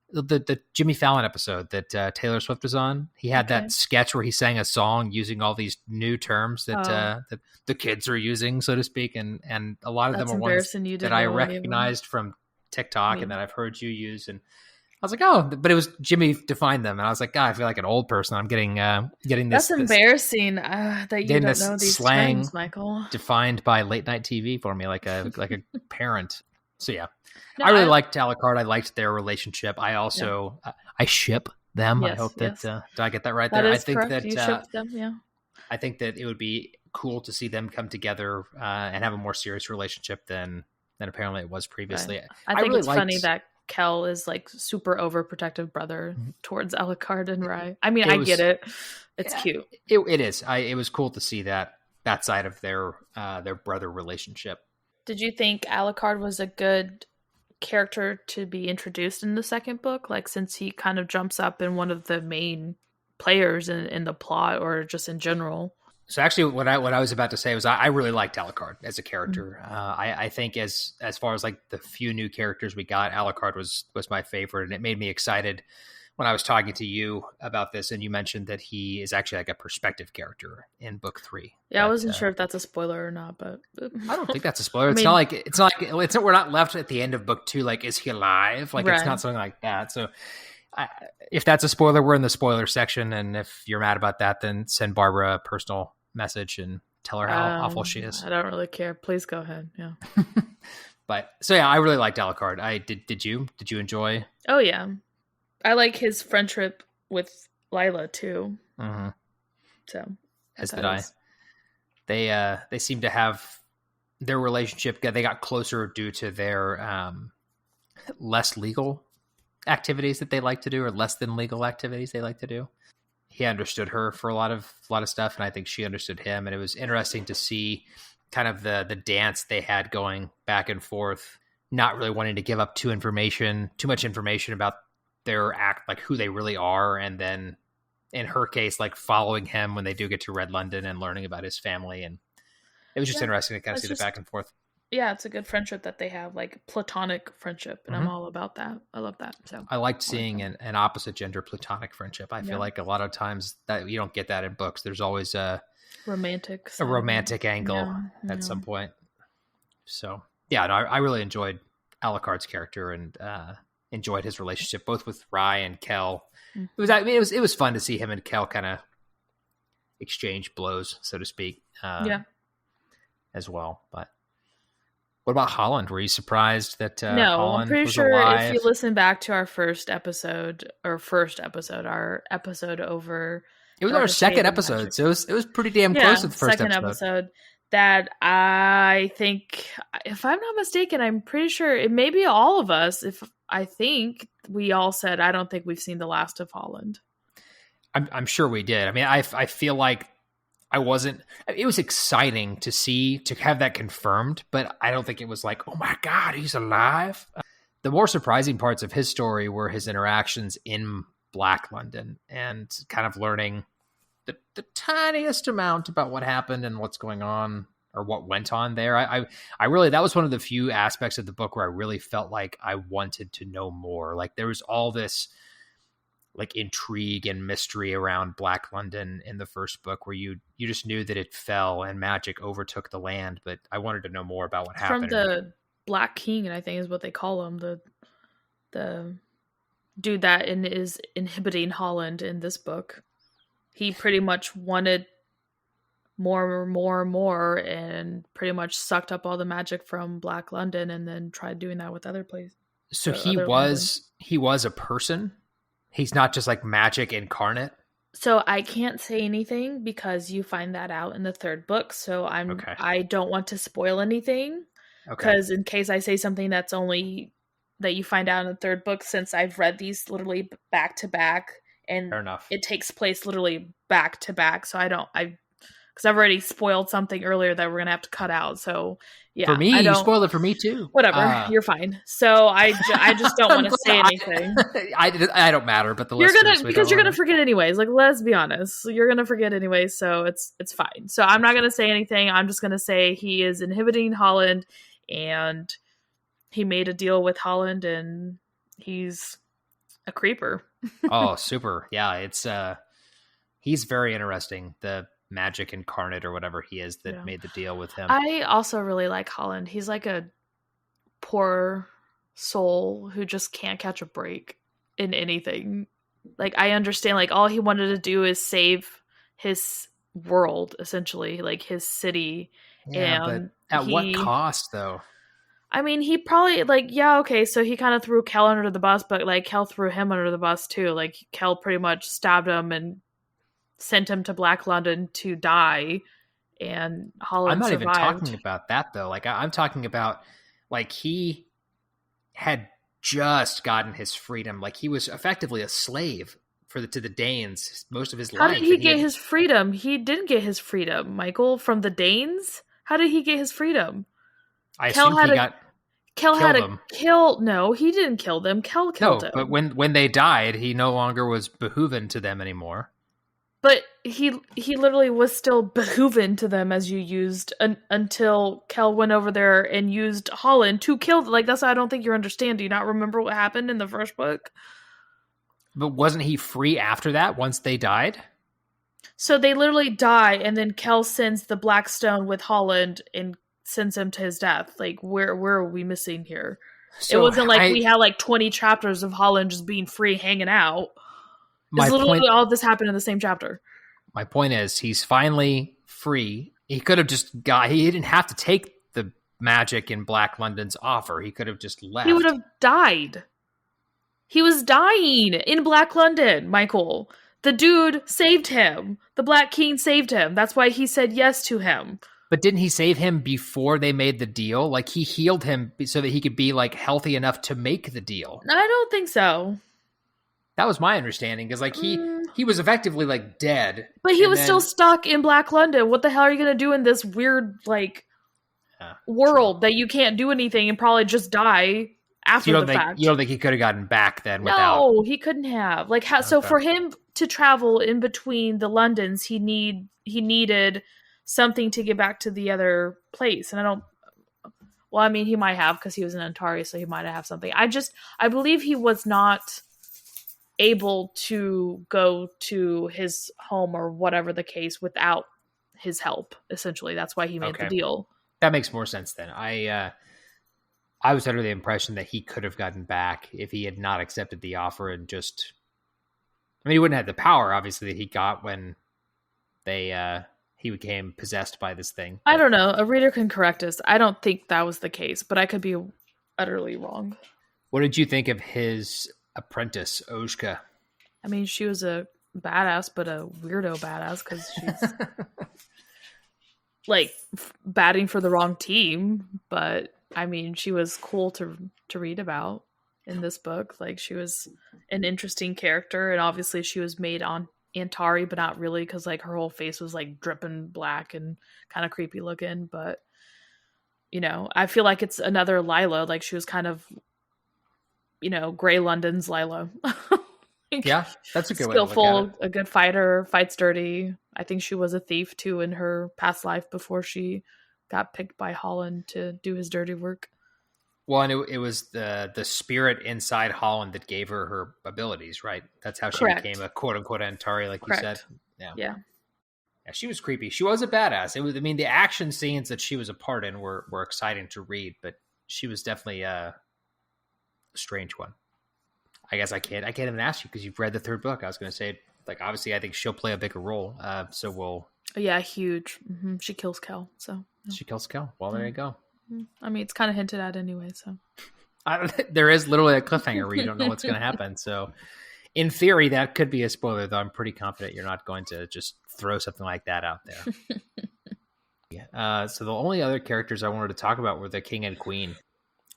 The Jimmy Fallon episode that Taylor Swift was on. He had that sketch where he sang a song using all these new terms that the kids are using, so to speak, and a lot of them are ones that I recognized from TikTok and that I've heard you use. And I was like, oh, but it was Jimmy defined them, and I was like, God, I feel like an old person. I'm getting this. That's embarrassing that you don't know these slang terms, Michael. Defined by late night TV for me, like a parent. So yeah. No, I really liked Alucard. I liked their relationship. I also I ship them. Yes, I hope that did I get that right there? I think correct. That you ship them. Yeah. I think that it would be cool to see them come together and have a more serious relationship than apparently it was previously. Right. I think really it's funny that Kell is super overprotective brother towards Alucard and Rhy. I mean, I get it. It's cute. It is. It was cool to see that side of their brother relationship. Did you think Alucard was a good character to be introduced in the second book, since he kind of jumps up in one of the main players in the plot or just in general? So actually, what I was about to say was I really liked Alucard as a character. I think as far as like the few new characters we got, Alucard was my favorite, and it made me excited when I was talking to you about this, and you mentioned that he is actually like a perspective character in book 3. Yeah, I wasn't sure if that's a spoiler or not, but I don't think that's a spoiler. It's not like we're not left at the end of book 2 like, is he alive? Like, it's not something like that. So if that's a spoiler, we're in the spoiler section, and if you're mad about that, then send Barbara a personal message and tell her how awful she is. I don't really care. Please go ahead. Yeah. But so yeah, I really liked Alucard. Did you enjoy? Oh yeah, I like his friendship with Lila too. Mm-hmm. So as did I. They seem to have their relationship. They got closer due to their less legal activities that they like to do, or less than legal activities they like to do. He understood her for a lot of stuff, and I think she understood him. And it was interesting to see kind of the dance they had going back and forth, not really wanting to give up too much information about their act, like who they really are, and then in her case, like following him when they do get to Red London and learning about his family. And it was just interesting to kind of see the back and forth. Yeah, it's a good friendship that they have, like platonic friendship, and I'm all about that. I love that. So I liked seeing an opposite gender platonic friendship. I feel like a lot of times that you don't get that in books. There's always a romantic angle at some point. So yeah, no, I really enjoyed Alucard's character and enjoyed his relationship both with Rhy and Kell. It was fun to see him and Kell kind of exchange blows, so to speak. As well, but. What about Holland? Were you surprised that no, Holland I'm pretty was sure alive? If you listen back to our episode, our episode over... It was our second episode, so it was pretty damn close to the first episode. That I think, if I'm not mistaken, I'm pretty sure it may be all of us. I think we all said, I don't think we've seen the last of Holland. I'm sure we did. I mean, I feel like it was exciting to have that confirmed, but I don't think it was like, oh my God, he's alive. The more surprising parts of his story were his interactions in Black London and kind of learning the tiniest amount about what happened and what's going on or what went on there. I really, that was one of the few aspects of the book where I really felt like I wanted to know more. Like there was all this like intrigue and mystery around Black London in the first book where you just knew that it fell and magic overtook the land, but I wanted to know more about what happened. From the Black King, I think is what they call him, the dude that is inhibiting Holland in this book. He pretty much wanted more and pretty much sucked up all the magic from Black London and then tried doing that with other places. So he was a person? He's not just like magic incarnate? So I can't say anything because you find that out in the third book. So I don't want to spoil anything. Because in case I say something that's only that you find out in the third book, since I've read these literally back to back, and fair enough. It takes place literally back to back. So because I've already spoiled something earlier that we're gonna have to cut out. So yeah, for me, you spoiled it for me too. Whatever, you're fine. So I just don't want to say anything. I don't matter, but you're gonna forget anyways. Like, let's be honest, you're gonna forget anyways. So it's fine. So I'm not gonna say anything. I'm just gonna say he is inhibiting Holland, and he made a deal with Holland, and he's a creeper. Oh, super! Yeah, it's he's very interesting. The magic incarnate or whatever he is that made the deal with him. I also really like Holland. He's like a poor soul who just can't catch a break in anything. Like, I understand, like, all he wanted to do is save his world, essentially, like his city. Yeah, but at what cost, though? I mean, he probably, like, so he kind of threw Kell under the bus, but, like, Kell threw him under the bus, too. Like, Kell pretty much stabbed him and sent him to Black London to die, and Holland survived. I'm not even talking about that, though. Like, I'm talking about, like, he had just gotten his freedom. Like, he was effectively a slave to the Danes most of his life. How did he get his freedom? He didn't get his freedom, Michael, from the Danes? How did he get his freedom? I assume he got Kell had to kill. No, he didn't kill them. Kell killed him. But when they died, he no longer was behooven to them anymore. But he literally was still behooving to them, as you used, until Kell went over there and used Holland to kill. Like, that's what I don't think you understand. Do you not remember what happened in the first book? But wasn't he free after that once they died? So they literally die, and then Kell sends the Black Stone with Holland and sends him to his death. Like, where are we missing here? So it wasn't like we had like 20 chapters of Holland just being free, hanging out. It's literally all this happened in the same chapter. My point is, he's finally free. He could have just he didn't have to take the magic in Black London's offer. He could have just left. He would have died. He was dying in Black London, Michael. The dude saved him. The Black King saved him. That's why he said yes to him. But didn't he save him before they made the deal? Like, he healed him so that he could be like healthy enough to make the deal. I don't think so. That was my understanding, because like he was effectively like dead. But he was still stuck in Black London. What the hell are you going to do in this weird like world that you can't do anything and probably just die after the fact? You don't think he could have gotten back then? No, he couldn't have. Like how? Okay. So for him to travel in between the Londons, he needed something to get back to the other place, and I don't. Well, I mean, he might have, because he was an Antari, so he might have something. I believe he was not able to go to his home or whatever the case without his help. Essentially, that's why he made the deal. That makes more sense then. I was under the impression that he could have gotten back if he had not accepted the offer and just. I mean, he wouldn't have the power, obviously, that he got when he became possessed by this thing. I don't know. A reader can correct us. I don't think that was the case, but I could be utterly wrong. What did you think of his apprentice, Ozka? I mean, she was a badass, but a weirdo badass, because she's like batting for the wrong team. But I mean, she was cool to read about in this book. Like, she was an interesting character, and obviously she was made on Antari, but not really, because like her whole face was like dripping black and kind of creepy looking. But you know, I feel like it's another Lila. Like, she was kind of, you know, Grey London's Lila. Like, yeah, that's a good skillful, way to look at it. A good fighter, fights dirty. I think she was a thief too in her past life before she got picked by Holland to do his dirty work. Well, and it was the spirit inside Holland that gave her abilities, right? That's how she became a quote-unquote Antari, like you said. Yeah, she was creepy. She was a badass. It was, I mean, the action scenes that she was a part in were exciting to read, but she was definitely a strange one. I guess I can't even ask you because you've read the third book. I was going to say, like, obviously, I think she'll play a bigger role. So we'll. Yeah, huge. Mm-hmm. She kills Kell. So she kills Kell. Well, there you go. I mean, it's kind of hinted at anyway. So there is literally a cliffhanger where you don't know what's going to happen. So, in theory, that could be a spoiler. Though I'm pretty confident you're not going to just throw something like that out there. So the only other characters I wanted to talk about were the king and queen.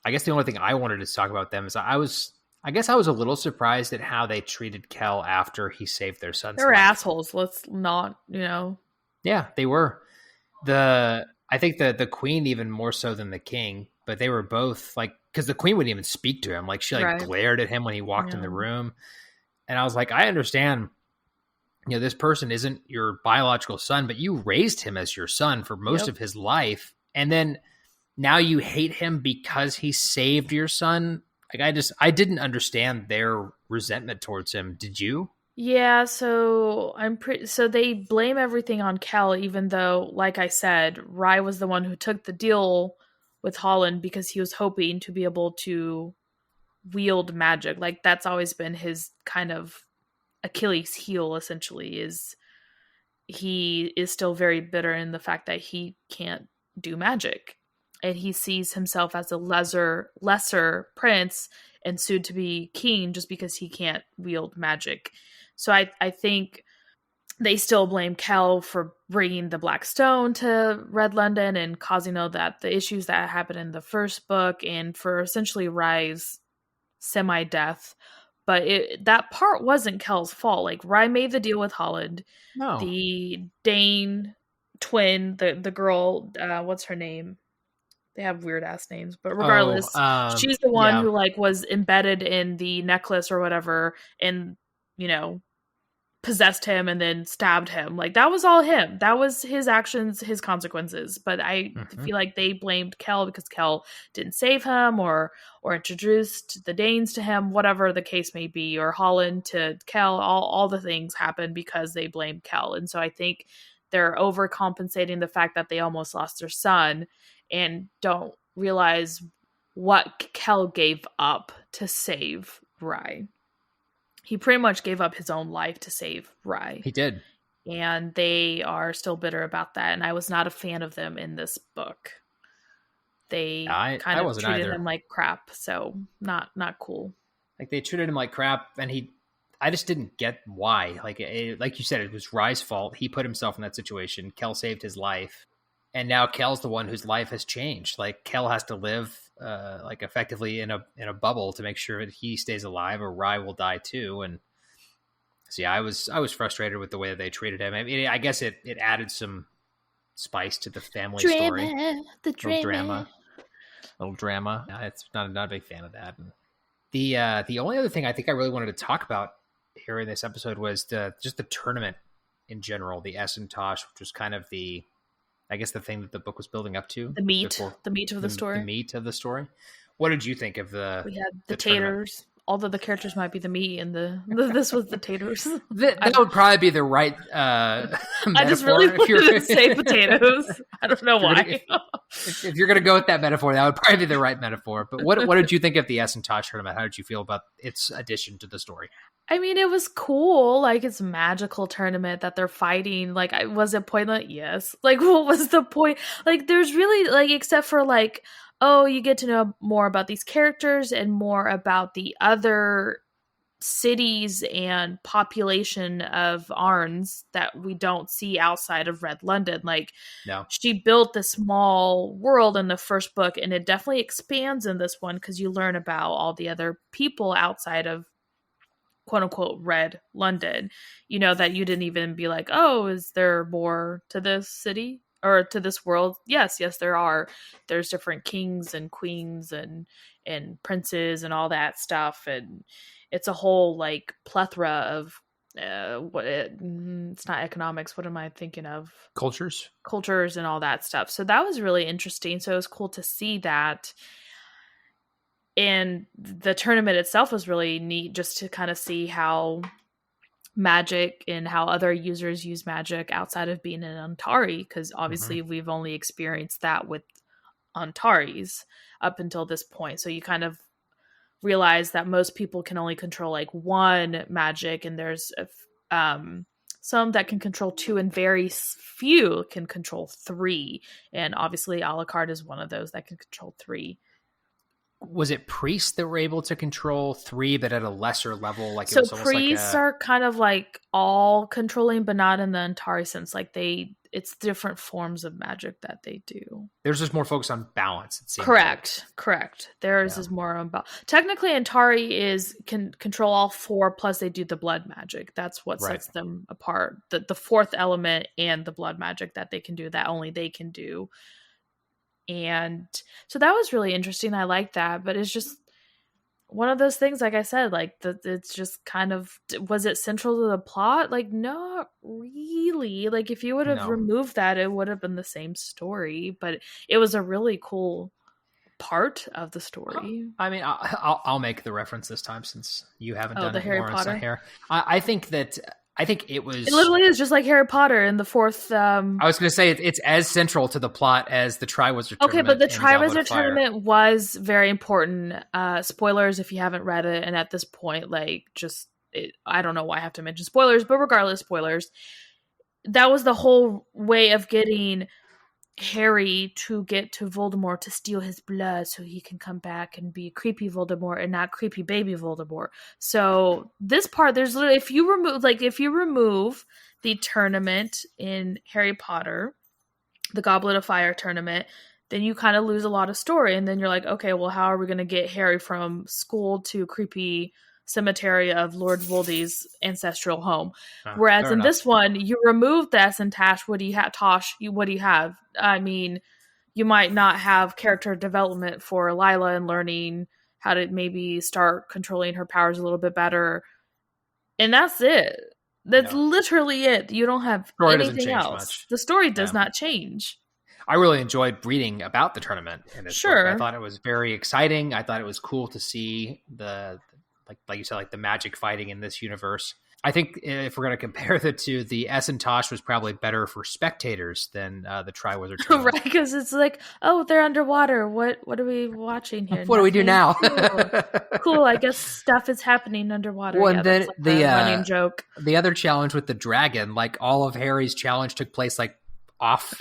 I guess the only thing I wanted to talk about them is I was a little surprised at how they treated Kell after he saved their son's life. They're assholes. Let's not, you know. Yeah, they were. I think the queen even more so than the king, but they were both like, because the queen wouldn't even speak to him. Like, she glared at him when he walked in the room. And I was like, I understand, you know, this person isn't your biological son, but you raised him as your son for most of his life. And then now you hate him because he saved your son. Like, I didn't understand their resentment towards him. Did you? Yeah, so so they blame everything on Kell, even though, like I said, Rhy was the one who took the deal with Holland because he was hoping to be able to wield magic. Like, that's always been his kind of Achilles heel, essentially, is he is still very bitter in the fact that he can't do magic. And he sees himself as a lesser prince and soon to be king just because he can't wield magic. So I think they still blame Kell for bringing the Black Stone to Red London and causing all that, the issues that happened in the first book, and for essentially Rhy's semi-death. But that part wasn't Kell's fault. Like, Rhy made the deal with Holland. No. The Dane twin, the girl, what's her name? They have weird ass names, but regardless, she's the one who like was embedded in the necklace or whatever, and you know, possessed him and then stabbed him. Like, that was all him. That was his actions, his consequences. But I feel like they blamed Kell because Kell didn't save him or introduced the Danes to him, whatever the case may be, or Holland to Kell. All the things happened because they blamed Kell. And so I think they're overcompensating the fact that they almost lost their son and don't realize what Kell gave up to save Rhy. He pretty much gave up his own life to save Rhy. He did. And they are still bitter about that. And I was not a fan of them in this book. They kind of treated him like crap. So not cool. Like, they treated him like crap, and I just didn't get why. Like you said, it was Rhy's fault. He put himself in that situation. Kell saved his life. And now Kell's the one whose life has changed. Like, Kell has to live like effectively in a bubble to make sure that he stays alive, or Rhy will die too. And so yeah, I was frustrated with the way that they treated him. I mean, I guess it added some spice to the family story. The little drama. It's not a big fan of that. And the only other thing I think I really wanted to talk about here in this episode was just the tournament in general, the Tosh, which was kind of I guess the thing that the book was building up to. The meat of the story. The meat of the story. What did you think of We had the taters. Tournament? Although the characters might be the meat, and this was the taters. That would probably be the right metaphor. I just really wanted to say potatoes. I don't know why. If you're going to go with that metaphor, that would probably be the right metaphor. But what did you think of the Tosh tournament? How did you feel about its addition to the story? I mean, it was cool. Like, it's a magical tournament that they're fighting. Like, was it pointless? Yes. Like, what was the point? Like, there's really, like, except for, like, oh, you get to know more about these characters and more about the other cities and population of Arns that we don't see outside of Red London. Like, no. She built this small world in the first book, and it definitely expands in this one because you learn about all the other people outside of quote unquote Red London, that you didn't even be like, oh, is there more to this city or to this world? Yes, there are. There's different kings and queens and princes and all that stuff. And it's a whole like plethora of it's not economics. What am I thinking of? Cultures and all that stuff. So that was really interesting. So it was cool to see that. And the tournament itself was really neat just to kind of see how magic and how other users use magic outside of being an Antari, because obviously we've only experienced that with Antaris up until this point. So you kind of realize that most people can only control like one magic, and there's some that can control two, and very few can control three. And obviously Alucard is one of those that can control three. Was it priests that were able to control three, but at a lesser level? Like, so priests are kind of like all controlling, but not in the Antari sense. Like it's different forms of magic that they do. There's just more focus on balance. It seems Correct. Theirs is more on balance. Technically, Antari can control all four, plus they do the blood magic. That's what sets them apart. The fourth element and the blood magic that they can do, that only they can do. And so that was really interesting. I like that, but it's just one of those things, like I said, like it's just kind of, was it central to the plot? Like, not really. Like, if you would have removed that, it would have been the same story, but it was a really cool part of the story. I mean, I'll make the reference this time since you haven't done the it. Harry Potter Here. I think it was. It literally is just like Harry Potter in the fourth. I was going to say it's as central to the plot as the Triwizard Tournament. Okay, but the Triwizard Tournament was very important. Spoilers if you haven't read it, and at this point, like, I don't know why I have to mention spoilers, but regardless, spoilers. That was the whole way of getting Harry to get to Voldemort to steal his blood so he can come back and be creepy Voldemort and not creepy baby Voldemort. So this part, there's literally, if you remove the tournament in Harry Potter, the Goblet of Fire tournament, then you kind of lose a lot of story. And then you're like, okay, well, how are we going to get Harry from school to creepy cemetery of Lord Voldy's ancestral home? Whereas in this one, you remove the and Tash. What do you have? Tosh, what do you have? I mean, you might not have character development for Lila and learning how to maybe start controlling her powers a little bit better. And that's it. That's literally it. You don't have anything else. Much. The story does not change. I really enjoyed reading about the tournament in this book. I thought it was very exciting. I thought it was cool to see the like you said, like the magic fighting in this universe. I think if we're going to compare the two, the Tosh was probably better for spectators than the Triwizard Tournament. Right, because it's like, oh, they're underwater. What are we watching here? What do we do now? Cool. I guess stuff is happening underwater. Well, and then that's like the running joke. The other challenge with the dragon, like all of Harry's challenge took place like off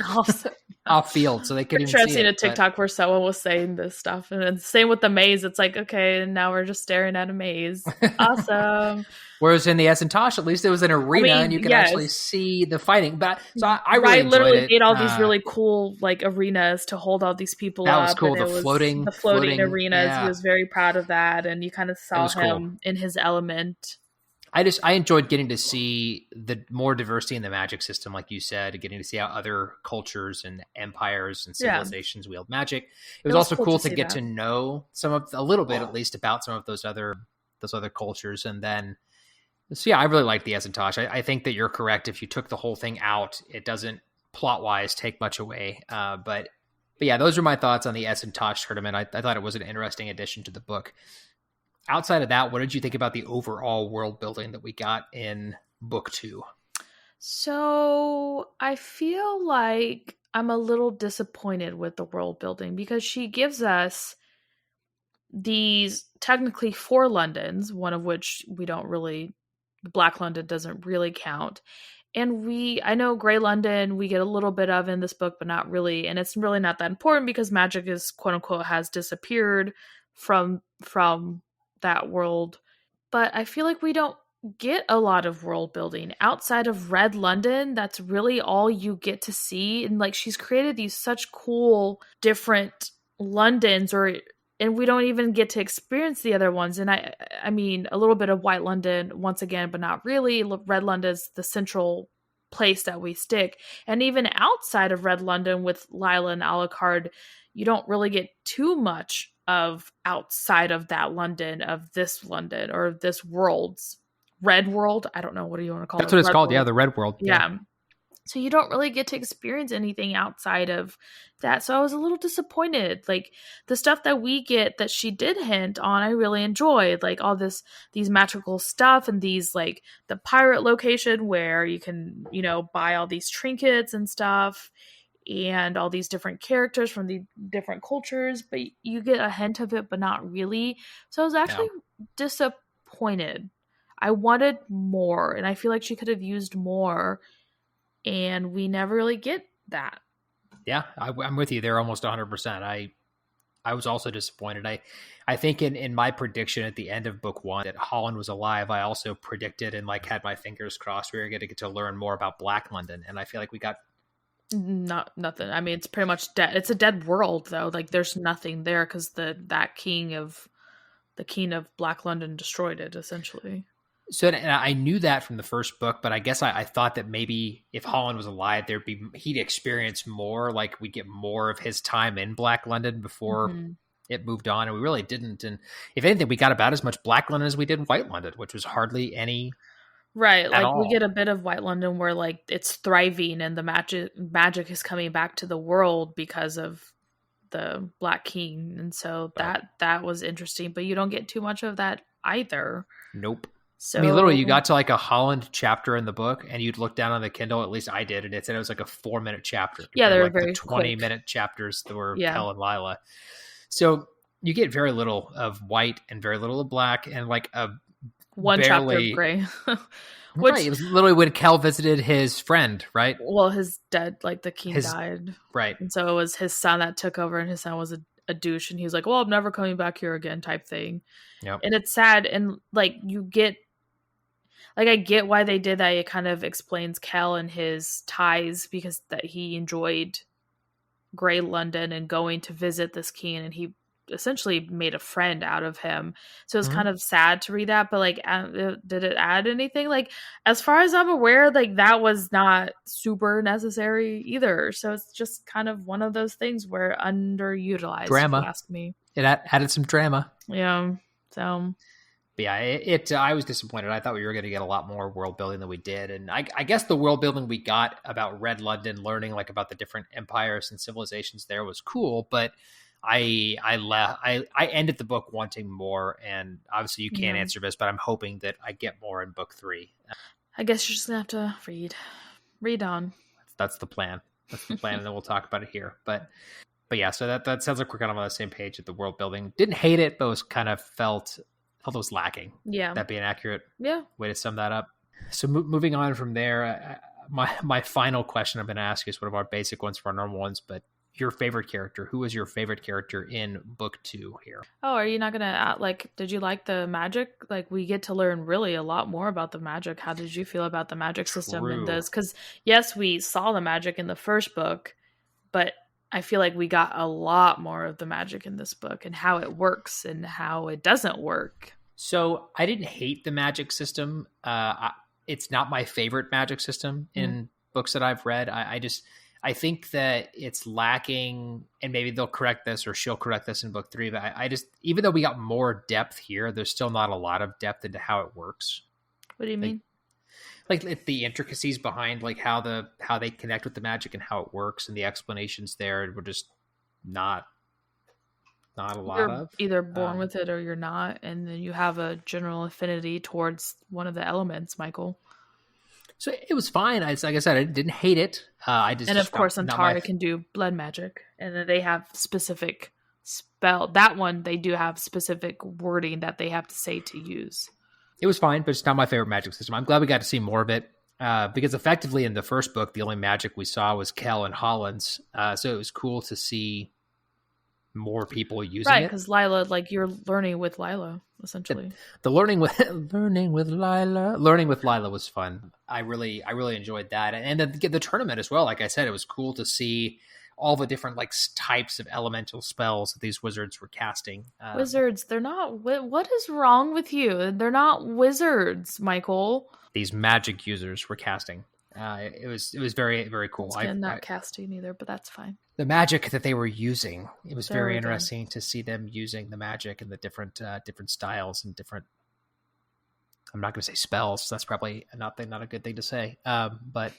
field, so they couldn't even see it. I've seen a TikTok where someone was saying this stuff, and then same with the maze. It's like, okay, now we're just staring at a maze. Awesome. Whereas in the Tosh, at least it was an arena, and you could actually see the fighting. But so I really enjoyed literally it. made all these really cool like arenas to hold all these people up. That was cool. The floating arenas. Yeah. He was very proud of that, and you kind of saw him in his element. I enjoyed getting to see the more diversity in the magic system, like you said, getting to see how other cultures and empires and civilizations wield magic. It was also cool to get to know a little bit at least about some of those other cultures. And then, so yeah, I really like the Tosh. I think that you're correct. If you took the whole thing out, it doesn't plot wise take much away. But yeah, those are my thoughts on the Tosh tournament. I thought it was an interesting addition to the book. Outside of that, what did you think about the overall world building that we got in book 2? So I feel like I'm a little disappointed with the world building because she gives us these technically 4 Londons, one of which Black London doesn't really count. And I know Grey London we get a little bit of in this book, but not really. And it's really not that important because magic is quote unquote has disappeared from that world. But I feel like we don't get a lot of world building outside of Red London. That's really all you get to see. And like she's created these such cool different Londons and we don't even get to experience the other ones. And I mean a little bit of White London once again, but not really. Red London's the central place that we stick. And even outside of Red London with Lila and Alucard, you don't really get too much of outside of that London, of this London or this world's Red World. I don't know. What do you want to call it? That's what it's called. World. Yeah. The Red World. Yeah. So you don't really get to experience anything outside of that. So I was a little disappointed. Like the stuff that we get that she did hint on, I really enjoyed. Like all these magical stuff and these like the pirate location where you can, buy all these trinkets and stuff and all these different characters from the different cultures, but you get a hint of it, but not really. So I was actually disappointed. I wanted more, and I feel like she could have used more, and we never really get that. Yeah, I'm with you there almost 100%. I was also disappointed. I think in my prediction at the end of book 1 that Holland was alive, I also predicted and like had my fingers crossed we were going to get to learn more about Black London, and I feel like we got nothing. I mean, it's pretty much dead. It's a dead world though. Like there's nothing there because the king of Black London destroyed it essentially. So and I knew that from the first book, but I guess I thought that maybe if Holland was alive, he'd experience more, like we'd get more of his time in Black London before it moved on, and we really didn't. And if anything, we got about as much Black London as we did White London, which was hardly any. Right, like we get a bit of White London where like it's thriving and the magic is coming back to the world because of the Black King, and so that was interesting. But you don't get too much of that either. Nope. So I mean, literally, you got to like a Holland chapter in the book, and you'd look down on the Kindle. At least I did, and it said it was like a 4-minute chapter. Yeah, they were like very the 20-minute chapters that were Kell and Lila. So you get very little of White and very little of Black, and like a one chapter of Gray. Right, it was literally when Kell visited his friend, right? Well, his dead, like the king died, right? And so it was his son that took over, and his son was a douche, and he was like, "Well, I'm never coming back here again," type thing. Yep. And it's sad, and like you get. Like, I get why they did that. It kind of explains Kell and his ties because that he enjoyed Grey London and going to visit this king, and he essentially made a friend out of him. So it's kind of sad to read that, but like, did it add anything? Like, as far as I'm aware, like that was not super necessary either. So it's just kind of one of those things where underutilized. Drama. If you ask me. It added some drama. Yeah. So. But yeah, I was disappointed. I thought we were going to get a lot more world building than we did, and I guess the world building we got about Red London, learning like about the different empires and civilizations there, was cool. But I ended the book wanting more, and obviously you can't answer this, but I'm hoping that I get more in book 3. I guess you're just gonna have to read on. That's the plan. And then we'll talk about it here. But yeah, so that sounds like we're kind of on the same page at the world building. Didn't hate it, but was kind of felt it was lacking. Yeah. That'd be an accurate way to sum that up. So moving on from there, my final question I'm going to ask you is one of our basic ones for our normal ones, but your favorite character. Who was your favorite character in book 2 here? Oh, are you not going to, did you like the magic? Like, we get to learn really a lot more about the magic. How did you feel about the magic system in this? Because, yes, we saw the magic in the first book, but I feel like we got a lot more of the magic in this book and how it works and how it doesn't work. So I didn't hate the magic system. It's not my favorite magic system in books that I've read. I think that it's lacking, and maybe they'll correct this or she'll correct this in book 3, but I just, even though we got more depth here, there's still not a lot of depth into how it works. What do you mean? Like the intricacies behind like how they connect with the magic and how it works, and the explanations there were just not a lot you're of. Either born with it or you're not, and then you have a general affinity towards one of the elements, Michael. So it was fine. Like I said, I didn't hate it. And of course, Antara can do blood magic, and then they have specific spell. That one, they do have specific wording that they have to say to use. It was fine, but it's not my favorite magic system. I'm glad we got to see more of it, because effectively in the first book, the only magic we saw was Kell and Holland's. So it was cool to see more people using it. Right, because Lila, like, you're learning with Lila, essentially. The learning with Lila was fun. I really enjoyed that, and the tournament as well. Like I said, it was cool to see all the different like types of elemental spells that these wizards were casting. Wizards, they're not. What is wrong with you? They're not wizards, Michael. These magic users were casting. It was very, very cool. I'm not casting either, but that's fine. The magic that they were using, it was very interesting to see them using the magic and the different styles and different. I'm not going to say spells. That's probably not a good thing to say. But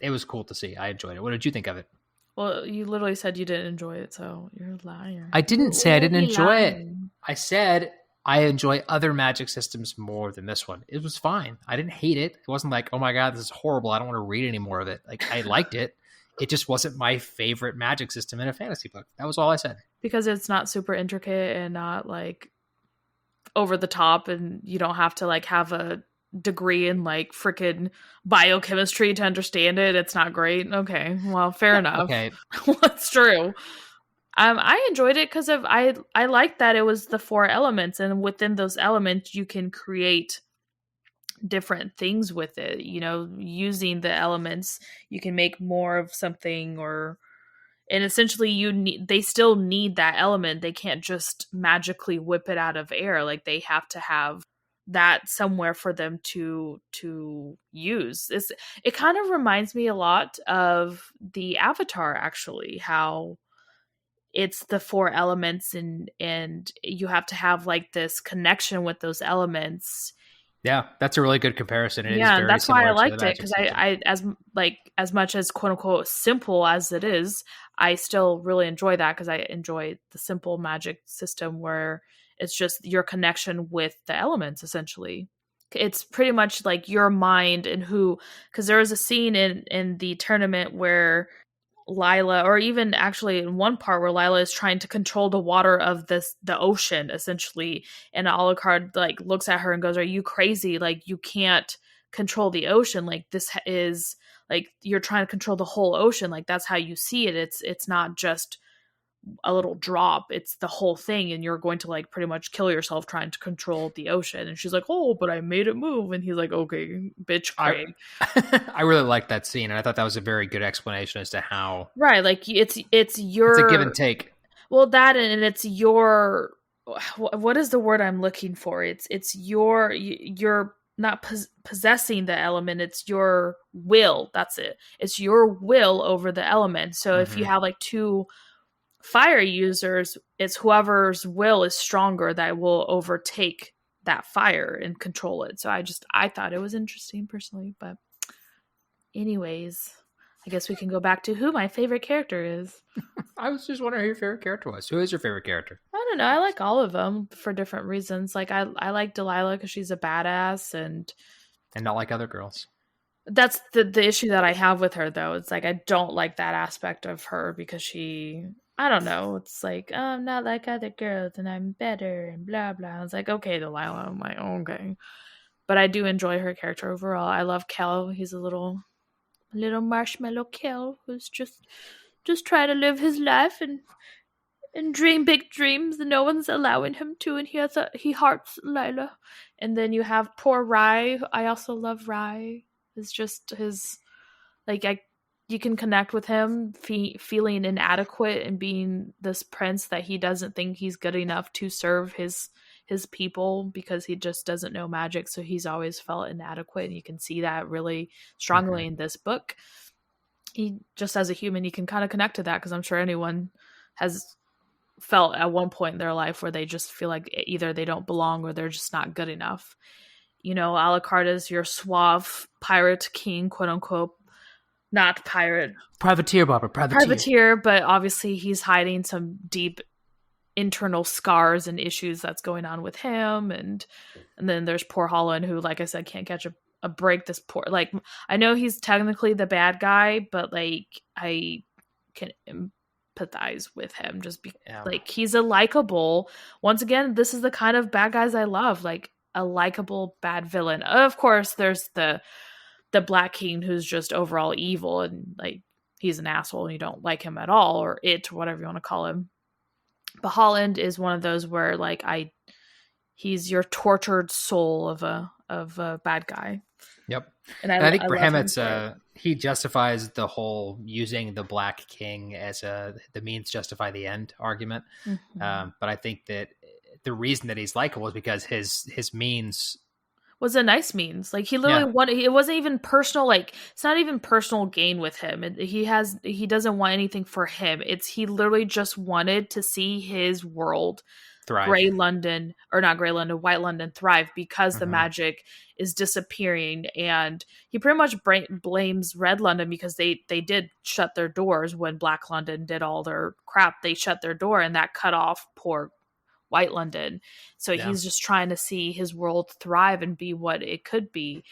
it was cool to see. I enjoyed it. What did you think of it? Well, you literally said you didn't enjoy it, so you're a liar. I didn't say I didn't enjoy it. I said I enjoy other magic systems more than this one. It was fine. I didn't hate it. It wasn't like, oh my God, this is horrible. I don't want to read any more of it. Like, I liked it. It just wasn't my favorite magic system in a fantasy book. That was all I said. Because it's not super intricate and not like over the top, and you don't have to like have a degree in like freaking biochemistry to understand it. It's not great. Okay, well, fair enough. Okay, that's true. I enjoyed it because of I liked that it was the 4 elements, and within those elements you can create different things with it. You know, using the elements, you can make more of something, and essentially they still need that element. They can't just magically whip it out of air. Like, they have to have that somewhere for them to use. It kind of reminds me a lot of the Avatar, actually, how it's the 4 elements and you have to have like this connection with those elements. Yeah, that's a really good comparison. That's why I liked it, because I as much as quote unquote simple as it is, I still really enjoy that, because I enjoy the simple magic system where it's just your connection with the elements. Essentially, it's pretty much like your mind and because there was a scene in the tournament where Lila, or even actually in one part where Lila is trying to control the water of the ocean, essentially, and Alucard like looks at her and goes, "Are you crazy? Like, you can't control the ocean. Like, this is like you're trying to control the whole ocean. Like, that's how you see it. It's not just a little drop, it's the whole thing, and you're going to like pretty much kill yourself trying to control the ocean." And she's like, "Oh, but I made it move." And he's like, "Okay, bitch, Craig." I really liked that scene, and I thought that was a very good explanation as to how. Right, like it's a give and take. Well, that, and it's your, what is the word I'm looking for? It's you're not possessing the element, it's your will. That's it. It's your will over the element. So if you have like 2 fire users, it's whoever's will is stronger that will overtake that fire and control it. So I thought it was interesting personally. But anyways, I guess we can go back to who my favorite character is. I was just wondering who your favorite character was. Who is your favorite character? I don't know. I like all of them for different reasons. Like I like Delilah because she's a badass and not like other girls. That's the issue that I have with her, though. It's like I don't like that aspect of her because I don't know. It's like, oh, I'm not like other girls and I'm better and blah, blah. I was like, okay, Delilah. I'm like, okay. But I do enjoy her character overall. I love Kell. He's a little marshmallow Kell who's just trying to live his life and dream big dreams that no one's allowing him to. And he hearts Lila. And then you have poor Rhy. I also love Rhy. It's just his, like, you can connect with him feeling inadequate and being this prince that he doesn't think he's good enough to serve his people because he just doesn't know magic. So he's always felt inadequate. And you can see that really strongly in this book. He just, as a human, you can kind of connect to that because I'm sure anyone has felt at one point in their life where they just feel like either they don't belong or they're just not good enough. You know, Alucard is your suave pirate king, quote unquote. Not pirate. Privateer, Barbara. Privateer, but obviously he's hiding some deep internal scars and issues that's going on with him. And then there's poor Holland, who, like I said, can't catch a break. This poor, like, I know he's technically the bad guy, but like I can empathize with him like he's a likable. Once again, this is the kind of bad guys I love. Like, a likable bad villain. Of course, there's the Black King who's just overall evil and like he's an asshole and you don't like him at all, or it, or whatever you want to call him. But Holland is one of those where like he's your tortured soul of a bad guy. Yep. And I think for him it's he justifies the whole using the Black King as the means justify the end argument. Mm-hmm. But I think that the reason that he's likable is because his means was a nice means. Like he literally wanted, it wasn't even personal. Like it's not even personal gain with him. He doesn't want anything for him. He literally just wanted to see his world thrive. White London thrive because the magic is disappearing. And he pretty much blames Red London because they did shut their doors when Black London did all their crap. They shut their door and that cut off poor White London. So he's just trying to see his world thrive and be what it could be.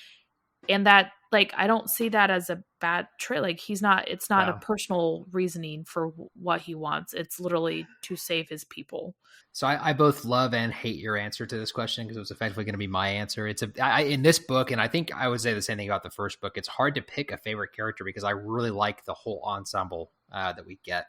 And that, like, I don't see that as a bad trait. Like it's not a personal reasoning for what he wants. It's literally to save his people. So I both love and hate your answer to this question because it was effectively going to be my answer. In this book, and I think I would say the same thing about the first book, it's hard to pick a favorite character because I really like the whole ensemble that we get.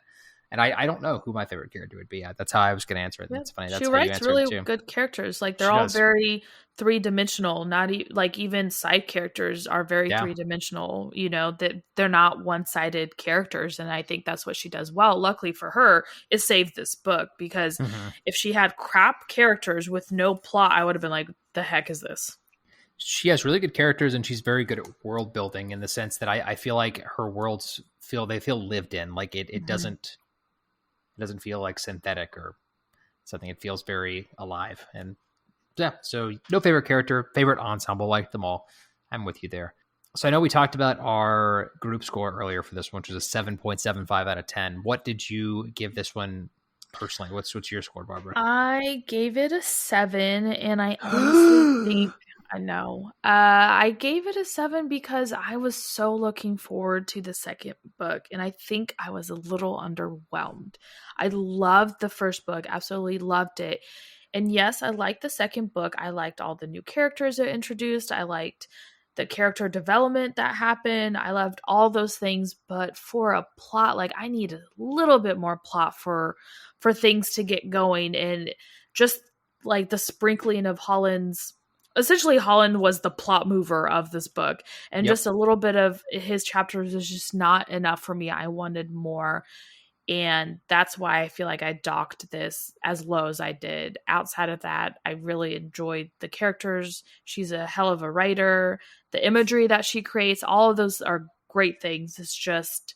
And I don't know who my favorite character would be. That's how I was going to answer it. That's funny. That's she writes really good characters. Like they're all very three-dimensional. Not like even side characters are very three-dimensional. You know, that they're not one-sided characters. And I think that's what she does well. Luckily for her, it saved this book because if she had crap characters with no plot, I would have been like, the heck is this? She has really good characters and she's very good at world building in the sense that I feel like her worlds feel lived in. Like it doesn't feel like synthetic or something. It feels very alive. And so no favorite character, favorite ensemble, like them all. I'm with you there. So I know we talked about our group score earlier for this one, which was a 7.75 out of 10. What did you give this one personally? What's your score, Barbara? I gave it a 7, and I honestly think I know. I gave it a 7 because I was so looking forward to the second book, and I think I was a little underwhelmed. I loved the first book, absolutely loved it. And yes, I liked the second book. I liked all the new characters that introduced. I liked the character development that happened. I loved all those things, but for a plot, like I need a little bit more plot for things to get going. And just like the sprinkling of essentially Holland was the plot mover of this book, and just a little bit of his chapters was just not enough for me. I wanted more. And that's why I feel like I docked this as low as I did. Outside of that, I really enjoyed the characters. She's a hell of a writer. The imagery that she creates, all of those are great things. It's just,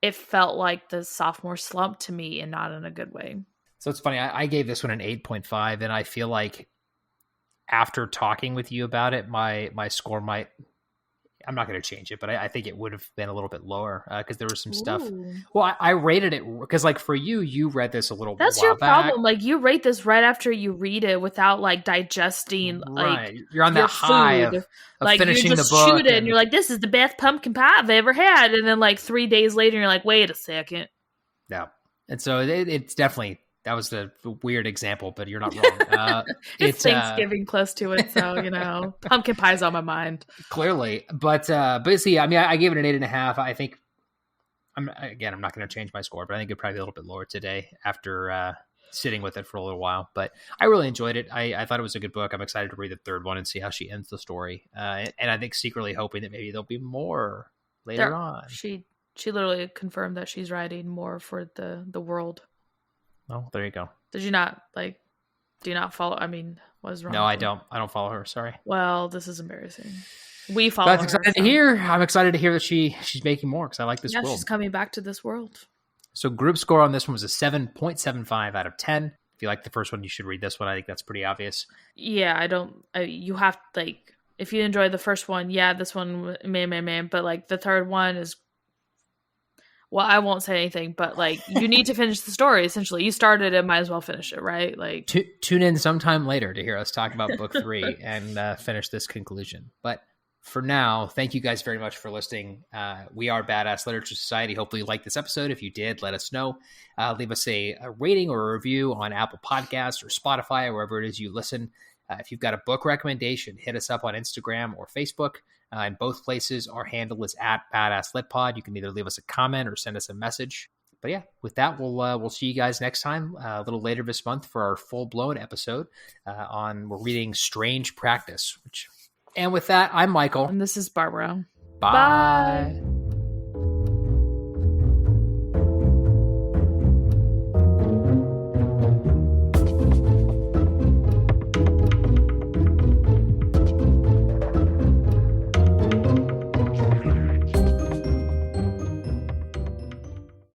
it felt like the sophomore slump to me and not in a good way. So it's funny. I gave this one an 8.5 and I feel like after talking with you about it, my score might, I'm not going to change it, but I think it would have been a little bit lower because there was some stuff. Well, I rated it because like for you read this a little That's while your back. problem. Like you rate this right after you read it without like digesting Right. like You're on that high of like finishing you just the book. shoot it and you're like, this is the best pumpkin pie I've ever had. And then like 3 days later, you're like, wait a second. Yeah. And so it's definitely, that was a weird example, but you're not wrong. It's Thanksgiving close to it, so pumpkin pie's on my mind. Clearly, but see, I mean, I gave it an 8.5. I think I'm not going to change my score, but I think it'd probably be a little bit lower today after sitting with it for a little while. But I really enjoyed it. I thought it was a good book. I'm excited to read the third one and see how she ends the story. And I think secretly hoping that maybe there'll be more later on. She literally confirmed that she's writing more for the world. Oh, there you go. Did you not do you not follow? I mean, what is wrong? No, I don't follow her. Sorry. Well, this is embarrassing. We follow her. Excited to hear. I'm excited to hear that she's making more because I like this world. She's coming back to this world. So group score on this one was a 7.75 out of 10. If you like the first one, you should read this one. I think that's pretty obvious. Yeah, you have if you enjoy the first one, yeah, this one, man. But like the third one is, well, I won't say anything, but like you need to finish the story. Essentially, you started it, might as well finish it, right? Like tune in sometime later to hear us talk about book 3 and finish this conclusion. But for now, thank you guys very much for listening. We are Badass Literature Society. Hopefully you liked this episode. If you did, let us know. Leave us a rating or a review on Apple Podcasts or Spotify or wherever it is you listen. If you've got a book recommendation, hit us up on Instagram or Facebook. In both places, our handle is @BadassLitPod. You can either leave us a comment or send us a message. But yeah, with that, we'll see you guys next time, a little later this month for our full-blown episode we're reading Strange Practice. And with that, I'm Michael. And this is Barbara. Bye.